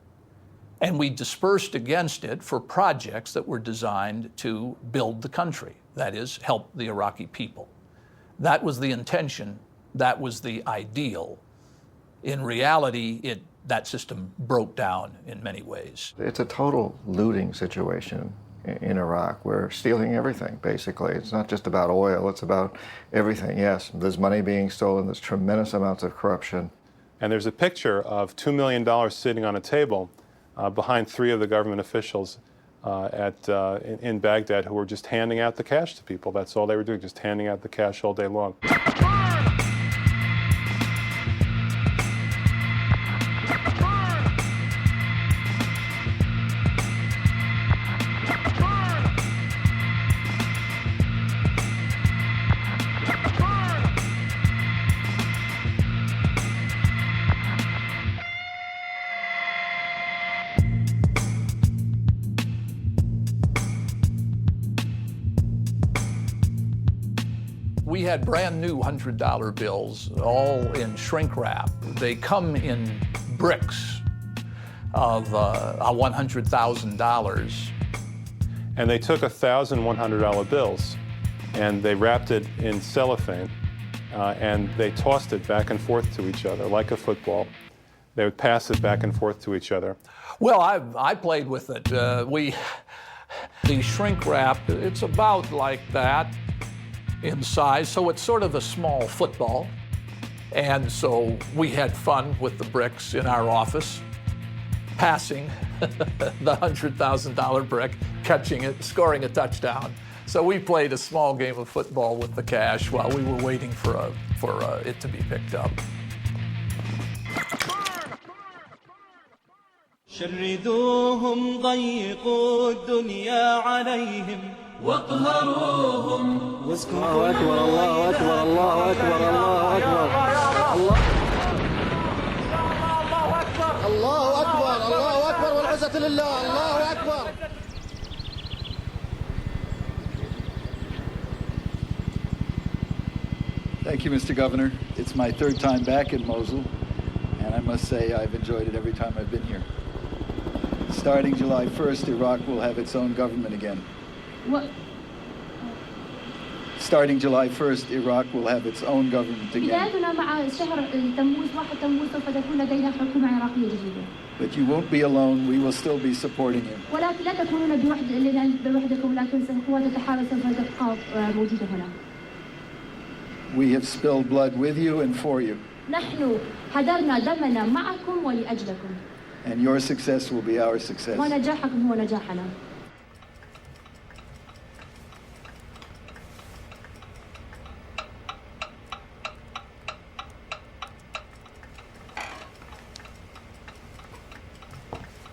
And we dispersed against it for projects that were designed to build the country, that is, help the Iraqi people. That was the intention, that was the ideal. In reality, that system broke down in many ways. It's a total looting situation. in Iraq. We're stealing everything, basically. It's not just about oil, it's about everything. Yes, there's money being stolen, there's tremendous amounts of corruption. And there's a picture of $2 million sitting on a table behind 3 of the government officials in Baghdad who were just handing out the cash to people. That's all they were doing, just handing out the cash all day long. We had brand new $100 bills, all in shrink wrap. They come in bricks of $100,000. And they took 1,000 $100 bills and they wrapped it in cellophane and they tossed it back and forth to each other like a football. They would pass it back and forth to each other. Well, I played with it. The shrink wrap, it's about like that in size, so it's sort of a small football. And so we had fun with the bricks in our office, passing the $100,000 brick, catching it, scoring a touchdown. So we played a small game of football with the cash while we were waiting for it to be picked up. شردوهم ضيقوا الدنيا عليهم واقهروهم الله أكبر الله أكبر الله أكبر الله أكبر الله أكبر الله أكبر والعزة لله الله أكبر. Thank you, Mr. Governor. It's my 3rd time back in Mosul, and I must say I've enjoyed it every time I've been here. Starting July 1st, Iraq will have its own government again. What? Starting July 1st, Iraq will have its own government again. بدايتنا مع شهر تموز 1 تموز سوف تكون لدينا حكومة عراقية جديدة. But you won't be alone. We will still be supporting you. ولكن لا تكونون بوحدكم، ولكن القوات التحالف سوف تبقى موجودة هنا. We have spilled blood with you and for you. نحن هدرنا دمنا معكم ولأجلكم. And your success will be our success. ونجاحكم هو نجاحنا.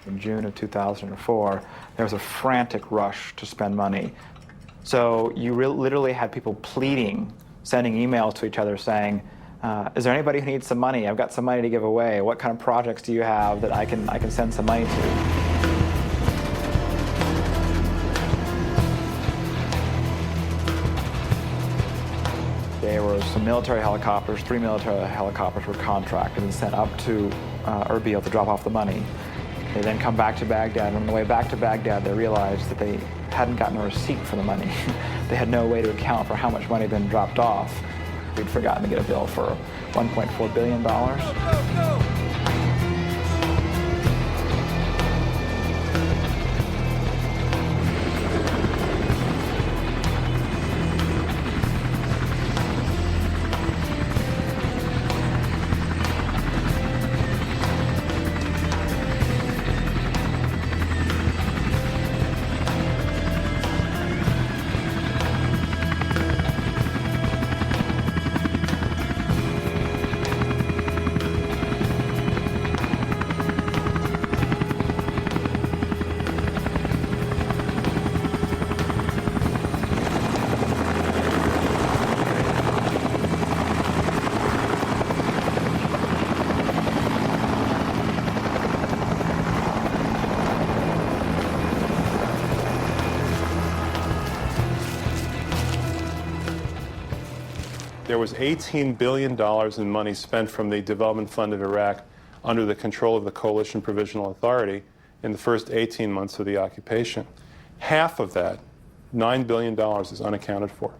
In June of 2004, there was a frantic rush to spend money. So you literally had people pleading, sending emails to each other saying, is there anybody who needs some money? I've got some money to give away. What kind of projects do you have that I can send some money to? There were some military helicopters, 3 military helicopters were contracted and sent up to Erbil to drop off the money. They then come back to Baghdad, and on the way back to Baghdad, they realized that they hadn't gotten a receipt for the money. They had no way to account for how much money had been dropped off. We'd forgotten to get a bill for $1.4 billion. There was $18 billion in money spent from the Development Fund of Iraq under the control of the Coalition Provisional Authority in the first 18 months of the occupation. Half of that, $9 billion, is unaccounted for.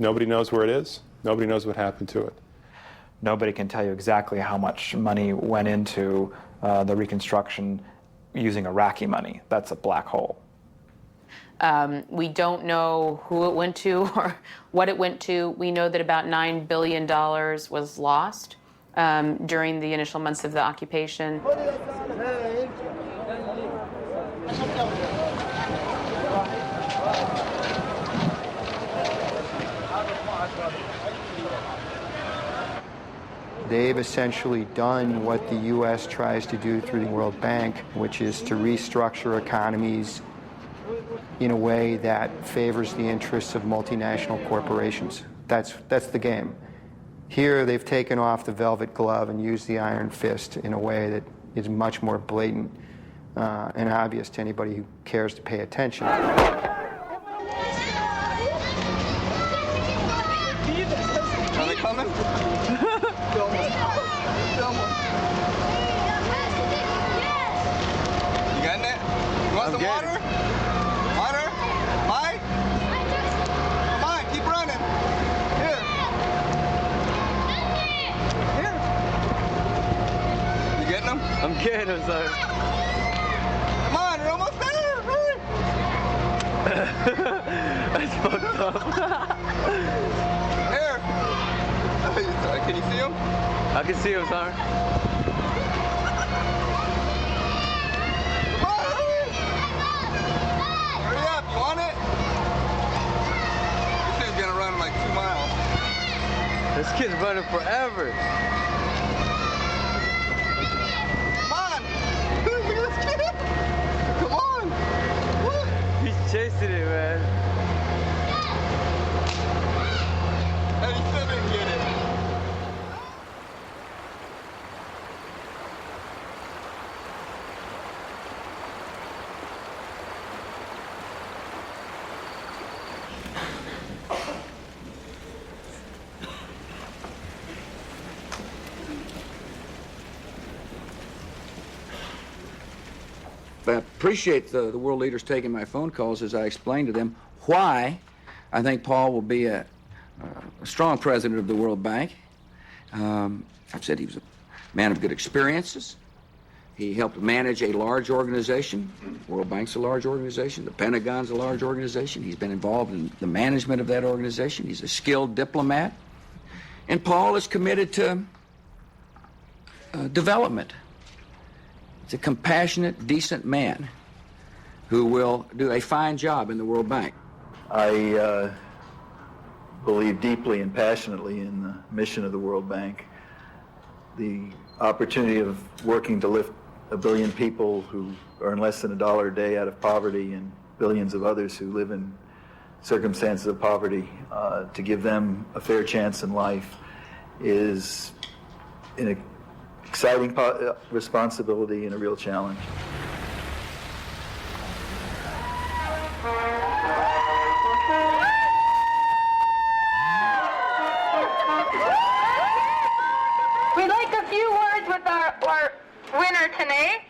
Nobody knows where it is. Nobody knows what happened to it. Nobody can tell you exactly how much money went into the reconstruction using Iraqi money. That's a black hole. We don't know who it went to or what it went to. We know that about $9 billion was lost during the initial months of the occupation. They've essentially done what the U.S. tries to do through the World Bank, which is to restructure economies in a way that favors the interests of multinational corporations. That's the game. Here, they've taken off the velvet glove and used the iron fist in a way that is much more blatant and obvious to anybody who cares to pay attention. Are they coming? You getting it? You want some water? Water? Mike? Come on, keep running. Here. Here. You getting them? I'm getting them, sir. Come on, you're almost there. Hurry. That's fucked up. Here. Can you see him? I can see him, sir. Hurry up, you want it? This thing's gonna run like 2 miles. This kid's running forever. Come on! Look at this kid! Come on! What? He's chasing it, man. Hey, he still didn't get it. I appreciate the world leaders taking my phone calls as I explain to them why I think Paul will be a strong president of the World Bank. I've said he was a man of good experiences. He helped manage a large organization. World Bank's a large organization. The Pentagon's a large organization. He's been involved in the management of that organization. He's a skilled diplomat. And Paul is committed to development. He's a compassionate, decent man who will do a fine job in the World Bank. I believe deeply and passionately in the mission of the World Bank. The opportunity of working to lift 1 billion people who earn less than $1 a day out of poverty and billions of others who live in circumstances of poverty, to give them a fair chance in life is an exciting responsibility and a real challenge. We'd like a few words with our winner tonight.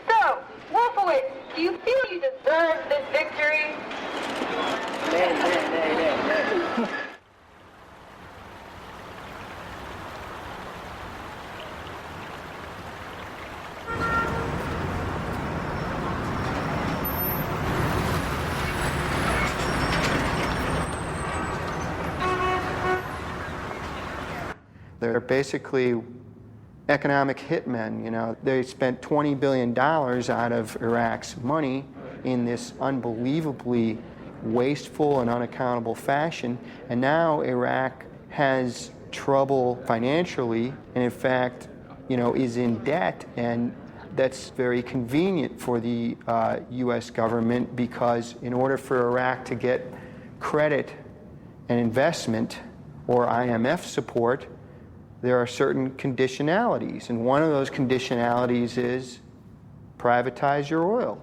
So, Wolfowitz, do you feel you deserve this victory? They're basically economic hitmen, you know. They spent $20 billion out of Iraq's money in this unbelievably wasteful and unaccountable fashion, and now Iraq has trouble financially and in fact, you know, is in debt, and that's very convenient for the US government, because in order for Iraq to get credit and investment or IMF support, there are certain conditionalities, and one of those conditionalities is privatize your oil.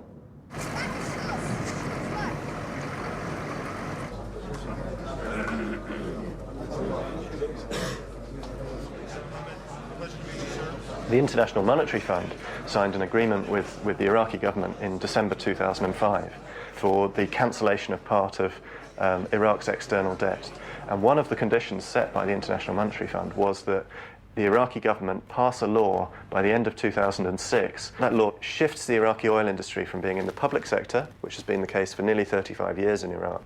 The International Monetary Fund signed an agreement with the Iraqi government in December 2005 for the cancellation of part of Iraq's external debt. And one of the conditions set by the International Monetary Fund was that the Iraqi government pass a law by the end of 2006. That law shifts the Iraqi oil industry from being in the public sector, which has been the case for nearly 35 years in Iraq,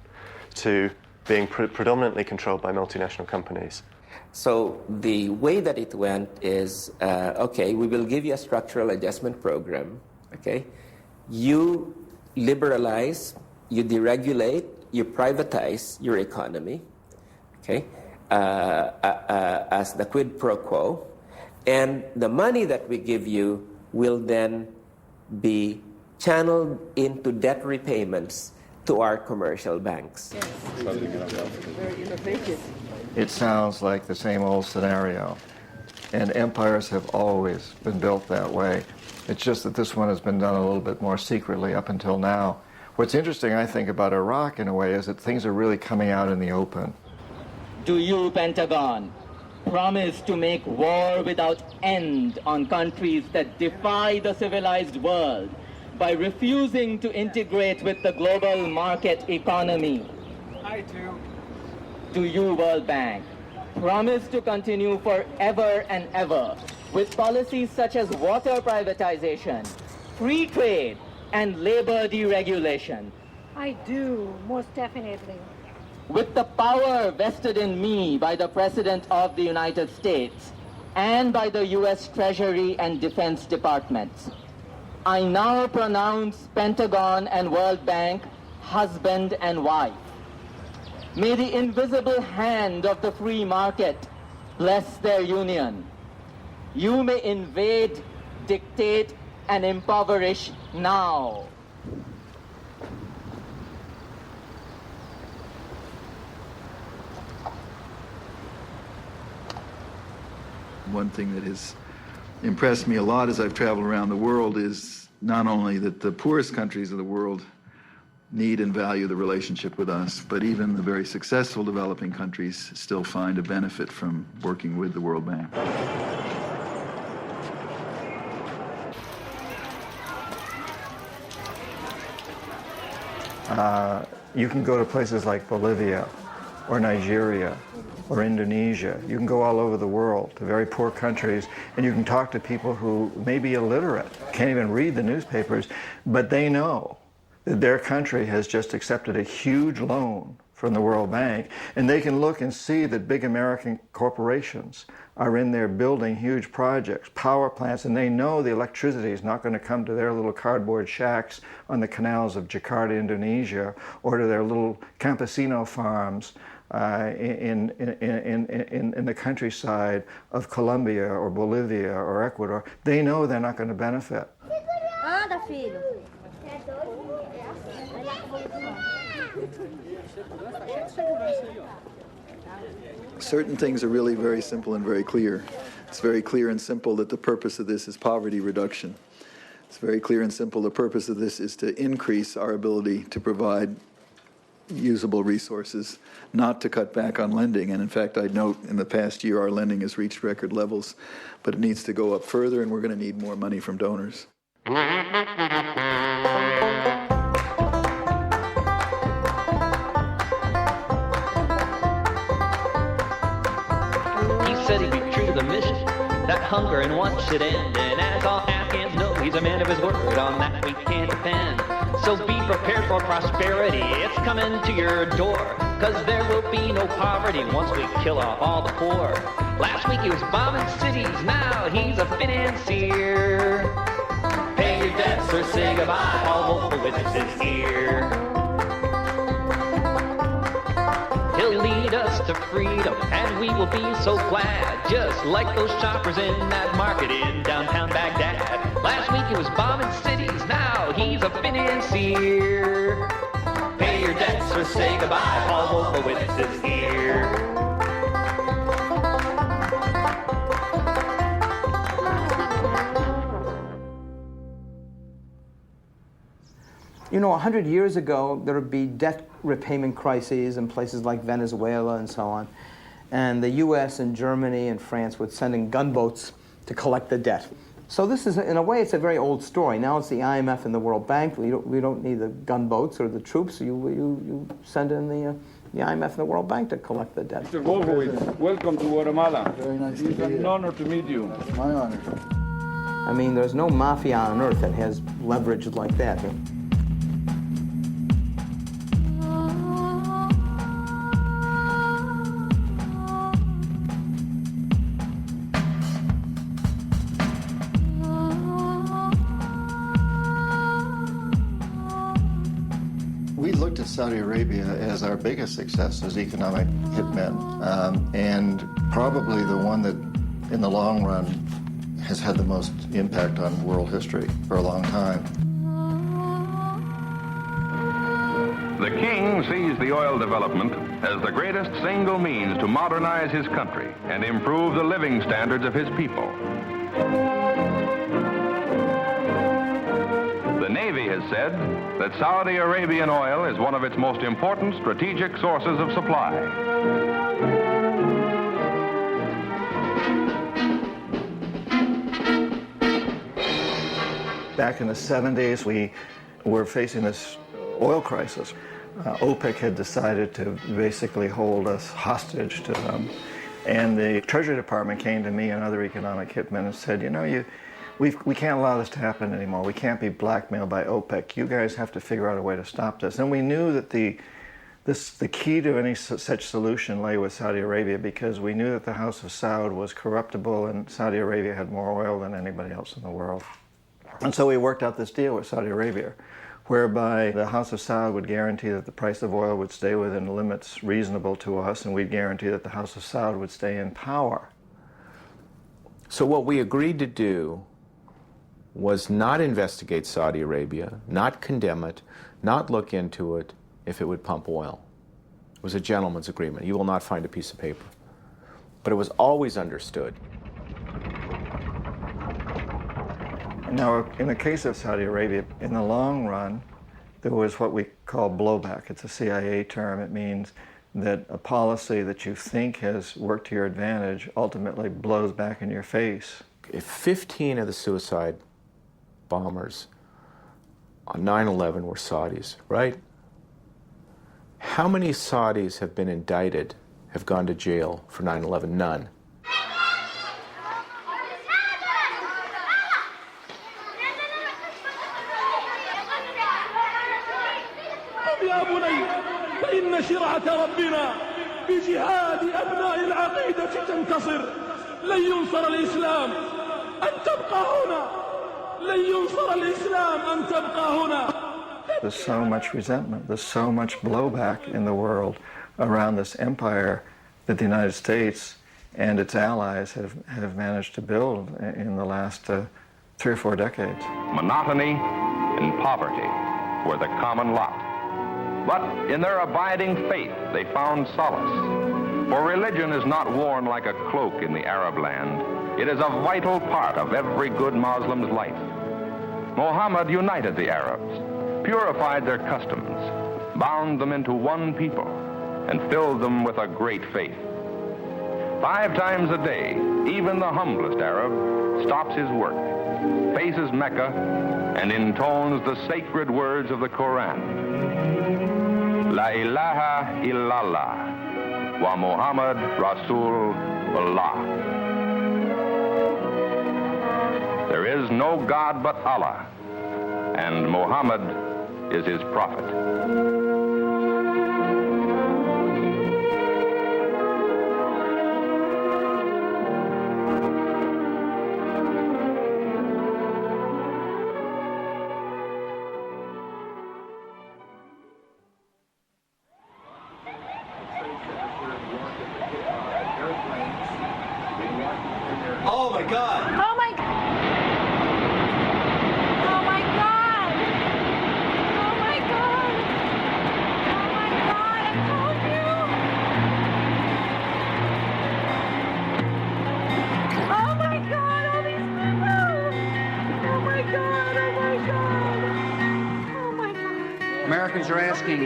to being predominantly controlled by multinational companies. So the way that it went is, okay, we will give you a structural adjustment program, okay? You liberalize, you deregulate, you privatize your economy, okay? As the quid pro quo, and the money that we give you will then be channeled into debt repayments to our commercial banks. Very innovative. It sounds like the same old scenario, and empires have always been built that way. It's just that this one has been done a little bit more secretly up until now. What's interesting, I think, about Iraq in a way is that things are really coming out in the open. Do you, Pentagon, promise to make war without end on countries that defy the civilized world by refusing to integrate with the global market economy? I do. Do you, World Bank, promise to continue forever and ever with policies such as water privatization, free trade, and labor deregulation? I do, most definitely. With the power vested in me by the President of the United States and by the U.S. Treasury and Defense Departments, I now pronounce Pentagon and World Bank husband and wife. May the invisible hand of the free market bless their union. You may invade, dictate, and impoverish now. One thing that has impressed me a lot as I've traveled around the world is not only that the poorest countries of the world need and value the relationship with us, but even the very successful developing countries still find a benefit from working with the World Bank. You can go to places like Bolivia or Nigeria or Indonesia. You can go all over the world to very poor countries, and you can talk to people who may be illiterate, can't even read the newspapers, but they know that their country has just accepted a huge loan from the World Bank, and they can look and see that big American corporations are in there building huge projects, power plants, and they know the electricity is not going to come to their little cardboard shacks on the canals of Jakarta, Indonesia, or to their little campesino farms in the countryside of Colombia or Bolivia or Ecuador. They know they're not going to benefit. Anda, filho. Certain things are really very simple and very clear. It's very clear and simple that the purpose of this is poverty reduction. It's very clear and simple the purpose of this is to increase our ability to provide usable resources, not to cut back on lending. And in fact, I'd note in the past year our lending has reached record levels, but it needs to go up further, and we're going to need more money from donors. Said he'd be true to the mission, that hunger and want should end. And as all Afghans know, he's a man of his word, on that we can't depend. So be prepared for prosperity, it's coming to your door, cause there will be no poverty once we kill off all the poor. Last week he was bombing cities, now he's a financier. Pay your debts or say goodbye, Paul Wolfowitz is here. He'll lead us to freedom, and we will be so glad, just like those shoppers in that market in downtown Baghdad. Last week he was bombing cities, now he's a financier. Pay your debts or say goodbye, Paul Wolfowitz is here. You know, 100 years ago, there would be debt repayment crises in places like Venezuela and so on. And the US and Germany and France would send in gunboats to collect the debt. So this is, in a way, it's a very old story. Now it's the IMF and the World Bank. We don't need the gunboats or the troops. You send in the IMF and the World Bank to collect the debt. Mr. Wolfowitz, welcome to Guatemala. Very nice It's to be here. an honor to meet you. It's my honor. I mean, there's no mafia on earth that has leverage like that. We looked at Saudi Arabia as our biggest success as economic hitmen, and probably the one that, in the long run, has had the most impact on world history for a long time. The king sees the oil development as the greatest single means to modernize his country and improve the living standards of his people. The Navy has said that Saudi Arabian oil is one of its most important strategic sources of supply. Back in the 70s, we were facing this oil crisis. OPEC had decided to basically hold us hostage to them. And the Treasury Department came to me and other economic hitmen and said, you know, we can't allow this to happen anymore. We can't be blackmailed by OPEC. You guys have to figure out a way to stop this. And we knew that the key to any such solution lay with Saudi Arabia, because we knew that the House of Saud was corruptible and Saudi Arabia had more oil than anybody else in the world. And so we worked out this deal with Saudi Arabia, whereby the House of Saud would guarantee that the price of oil would stay within limits reasonable to us, and we'd guarantee that the House of Saud would stay in power. So what we agreed to do was not investigate Saudi Arabia, not condemn it, not look into it if it would pump oil. It was a gentleman's agreement. You will not find a piece of paper. But it was always understood. Now, in the case of Saudi Arabia, in the long run, there was what we call blowback. It's a CIA term. It means that a policy that you think has worked to your advantage ultimately blows back in your face. If 15 of the suicide bombers on 9/11 were Saudis, right? How many Saudis have been indicted, have gone to jail for 9/11? None. يا بني فإن شرعة ربنا بجهاد أبناء العقيدة تنتصر. لن ينصر الإسلام أن تبقى هنا. لن ينصر الإسلام أن تبقى هنا. There's so much resentment, there's so much blowback in the world around this empire that the United States and its allies have managed to build in the last 3 or 4 decades. Monotony and poverty were the common lot. But in their abiding faith, they found solace. For religion is not worn like a cloak in the Arab land. It is a vital part of every good Muslim's life. Muhammad united the Arabs, purified their customs, bound them into one people, and filled them with a great faith. 5 times a day, even the humblest Arab stops his work, faces Mecca, and intones the sacred words of the Quran. La ilaha illallah wa Muhammad Rasulullah. There is no God but Allah, and Muhammad is his prophet. Oh my God! Oh my God! Oh my God! Oh my God! Oh my God! I told you! Oh my God! All these people! Oh my God! Oh my God! Oh my God! Americans are asking,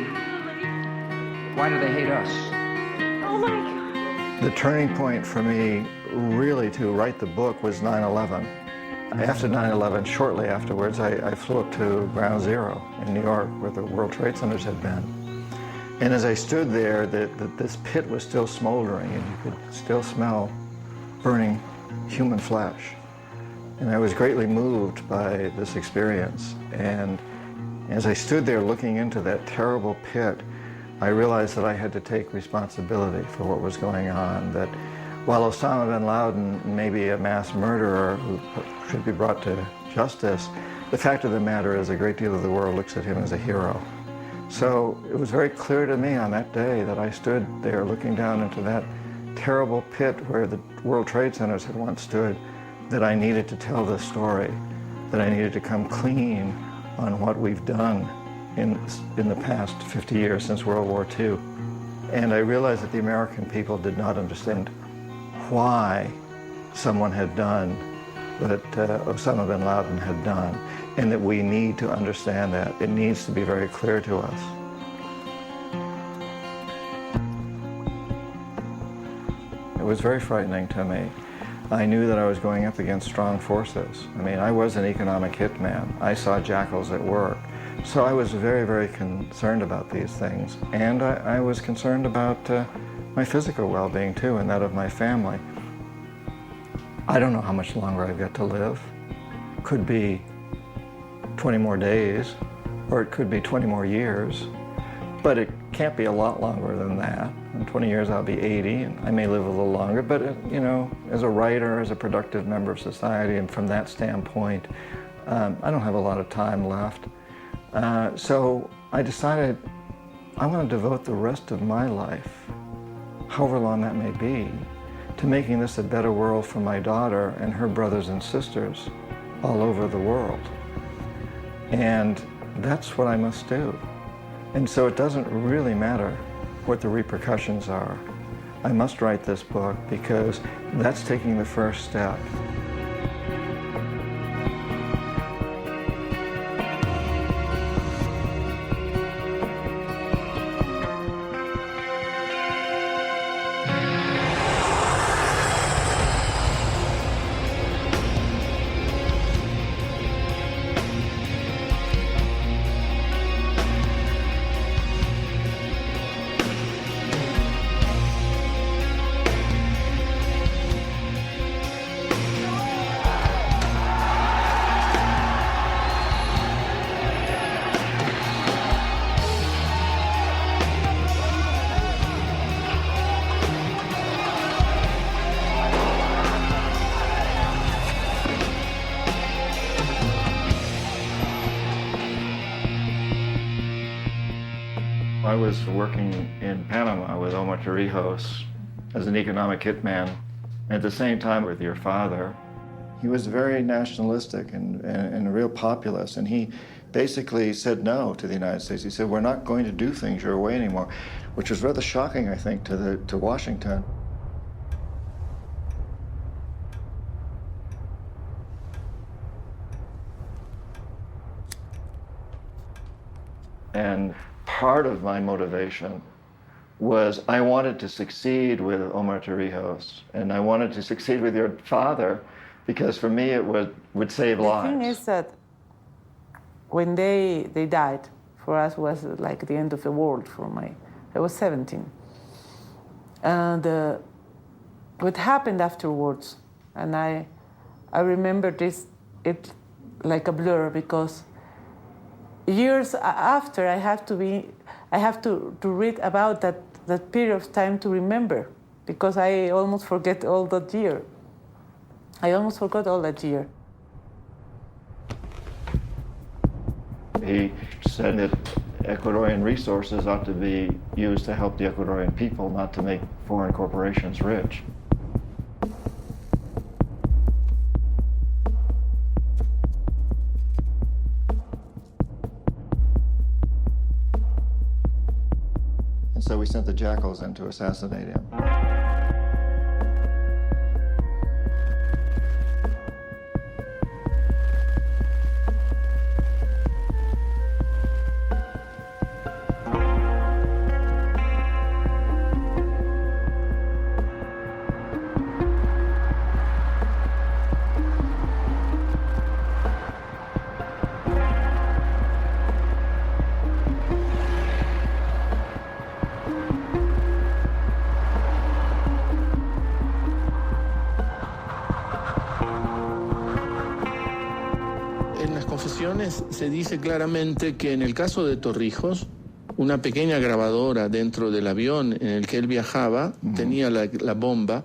why do they hate us? Oh my God! The turning point for me really to write the book was 9/11. After 9/11, shortly afterwards, I flew up to Ground Zero in New York, where the World Trade Centers had been. And as I stood there, this pit was still smoldering, and you could still smell burning human flesh. And I was greatly moved by this experience. And as I stood there looking into that terrible pit, I realized that I had to take responsibility for what was going on, that while Osama bin Laden may be a mass murderer who should be brought to justice, the fact of the matter is a great deal of the world looks at him as a hero. So it was very clear to me on that day that I stood there looking down into that terrible pit where the World Trade Centers had once stood, that I needed to tell this story, that I needed to come clean on what we've done in the past 50 years since World War II. And I realized that the American people did not understand why someone had done what Osama bin Laden had done, and that we need to understand that. It needs to be very clear to us. It was very frightening to me. I knew that I was going up against strong forces. I mean, I was an economic hitman. I saw jackals at work. So I was very, very concerned about these things. And I was concerned about my physical well-being too, and that of my family. I don't know how much longer I've got to live. Could be 20 more days, or it could be 20 more years, but it can't be a lot longer than that. In 20 years I'll be 80, and I may live a little longer, but you know, as a writer, as a productive member of society, and from that standpoint, I don't have a lot of time left. So I decided I want to devote the rest of my life, however long that may be, to making this a better world for my daughter and her brothers and sisters all over the world. And that's what I must do. And so it doesn't really matter what the repercussions are. I must write this book because that's taking the first step. I was working in Panama with Omar Torrijos as an economic hitman. At the same time with your father, he was very nationalistic and a real populist, and he basically said no to the United States. He said, we're not going to do things your way anymore, which was rather shocking, I think, to Washington. And part of my motivation was I wanted to succeed with Omar Torrijos, and I wanted to succeed with your father, because for me it would save lives. The thing is that when they died, for us was like the end of the world. I was 17. And what happened afterwards, and I remember it like a blur, because years after I have to read about that period of time to remember, because I almost forget all that year. I almost forgot all that year. He said that Ecuadorian resources ought to be used to help the Ecuadorian people, not to make foreign corporations rich. And so we sent the jackals in to assassinate him. declaraciones se dice claramente que en el caso de Torrijos, una pequeña grabadora dentro del avión en el que él viajaba tenía la bomba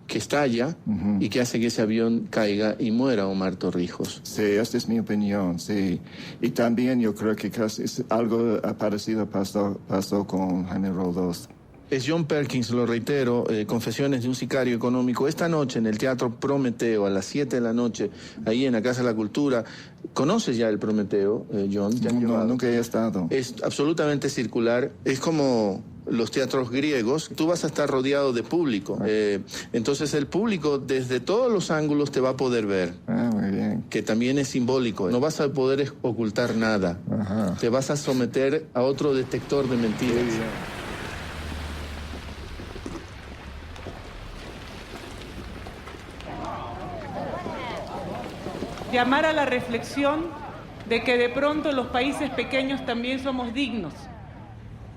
que estalla y que hace que ese avión caiga y muera Omar Torrijos. Sí, esta es mi opinión, sí. Y también yo creo que casi algo parecido pasó con Jaime Roldós. Es John Perkins, lo reitero, Confesiones de un sicario económico. Esta noche en el Teatro Prometeo, a las 7 de la noche, ahí en la Casa de la Cultura. ¿Conoces ya el Prometeo, John? No, nunca he estado. Es absolutamente circular, es como los teatros griegos. Tú vas a estar rodeado de público. Entonces el público desde todos los ángulos te va a poder ver. Muy bien. Que también es simbólico. No vas a poder ocultar nada. Ajá. Te vas a someter a otro detector de mentiras. Llamar a la reflexión de que de pronto los países pequeños también somos dignos,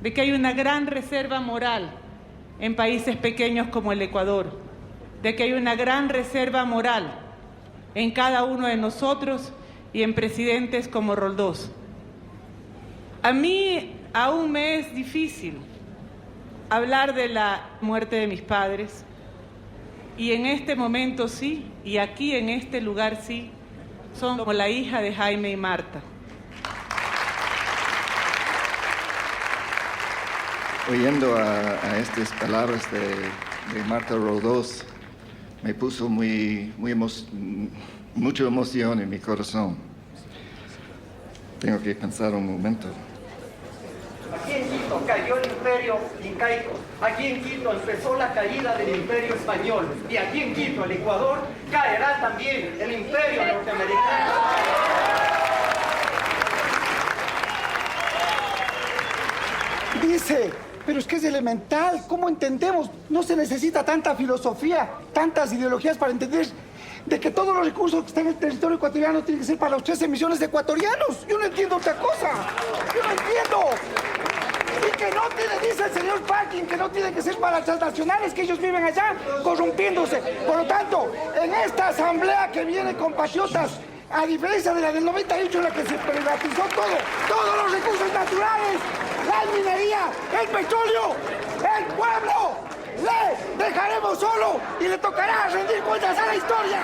de que hay una gran reserva moral en países pequeños como el Ecuador, de que hay una gran reserva moral en cada uno de nosotros y en presidentes como Roldós. A mí aún me es difícil hablar de la muerte de mis padres, y en este momento sí, y aquí en este lugar sí, son como la hija de Jaime y Marta. Oyendo a estas palabras de Marta Roldós, me puso mucha emoción en mi corazón. Tengo que pensar un momento. Aquí en Quito cayó el imperio incaico. Aquí en Quito empezó la caída del imperio español. Y aquí en Quito, el Ecuador, caerá también el imperio norteamericano. Dice, pero es que es elemental. ¿Cómo entendemos? No se necesita tanta filosofía, tantas ideologías para entender de que todos los recursos que están en el territorio ecuatoriano tienen que ser para los 13 millones de ecuatorianos. Yo no entiendo otra cosa. Yo no entiendo. Y que no tiene, dice el señor Parkin, que no tiene que ser para las transnacionales, que ellos viven allá corrompiéndose. Por lo tanto, en esta asamblea que viene compatriotas, a diferencia de la del 98 en la que se privatizó todo, todos los recursos naturales, la minería, el petróleo, el pueblo, le dejaremos solo y le tocará rendir cuentas a la historia.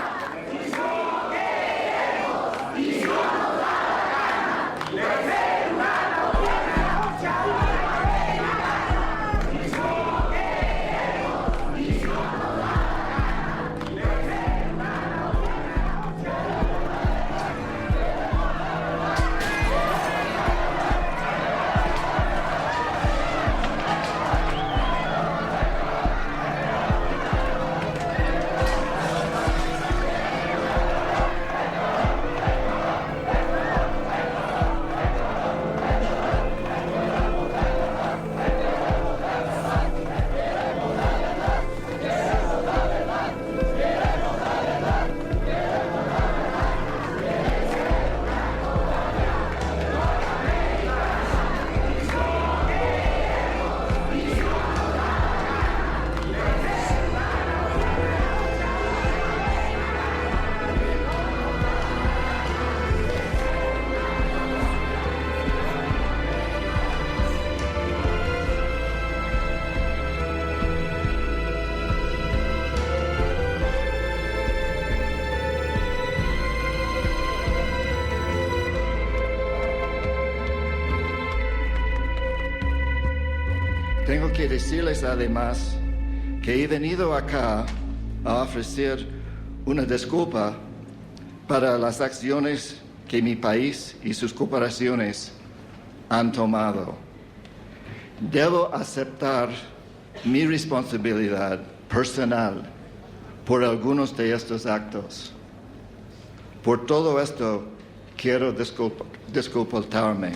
Tengo que decirles además que he venido acá a ofrecer una disculpa para las acciones que mi país y sus corporaciones han tomado. Debo aceptar mi responsabilidad personal por algunos de estos actos. Por todo esto, quiero disculparme.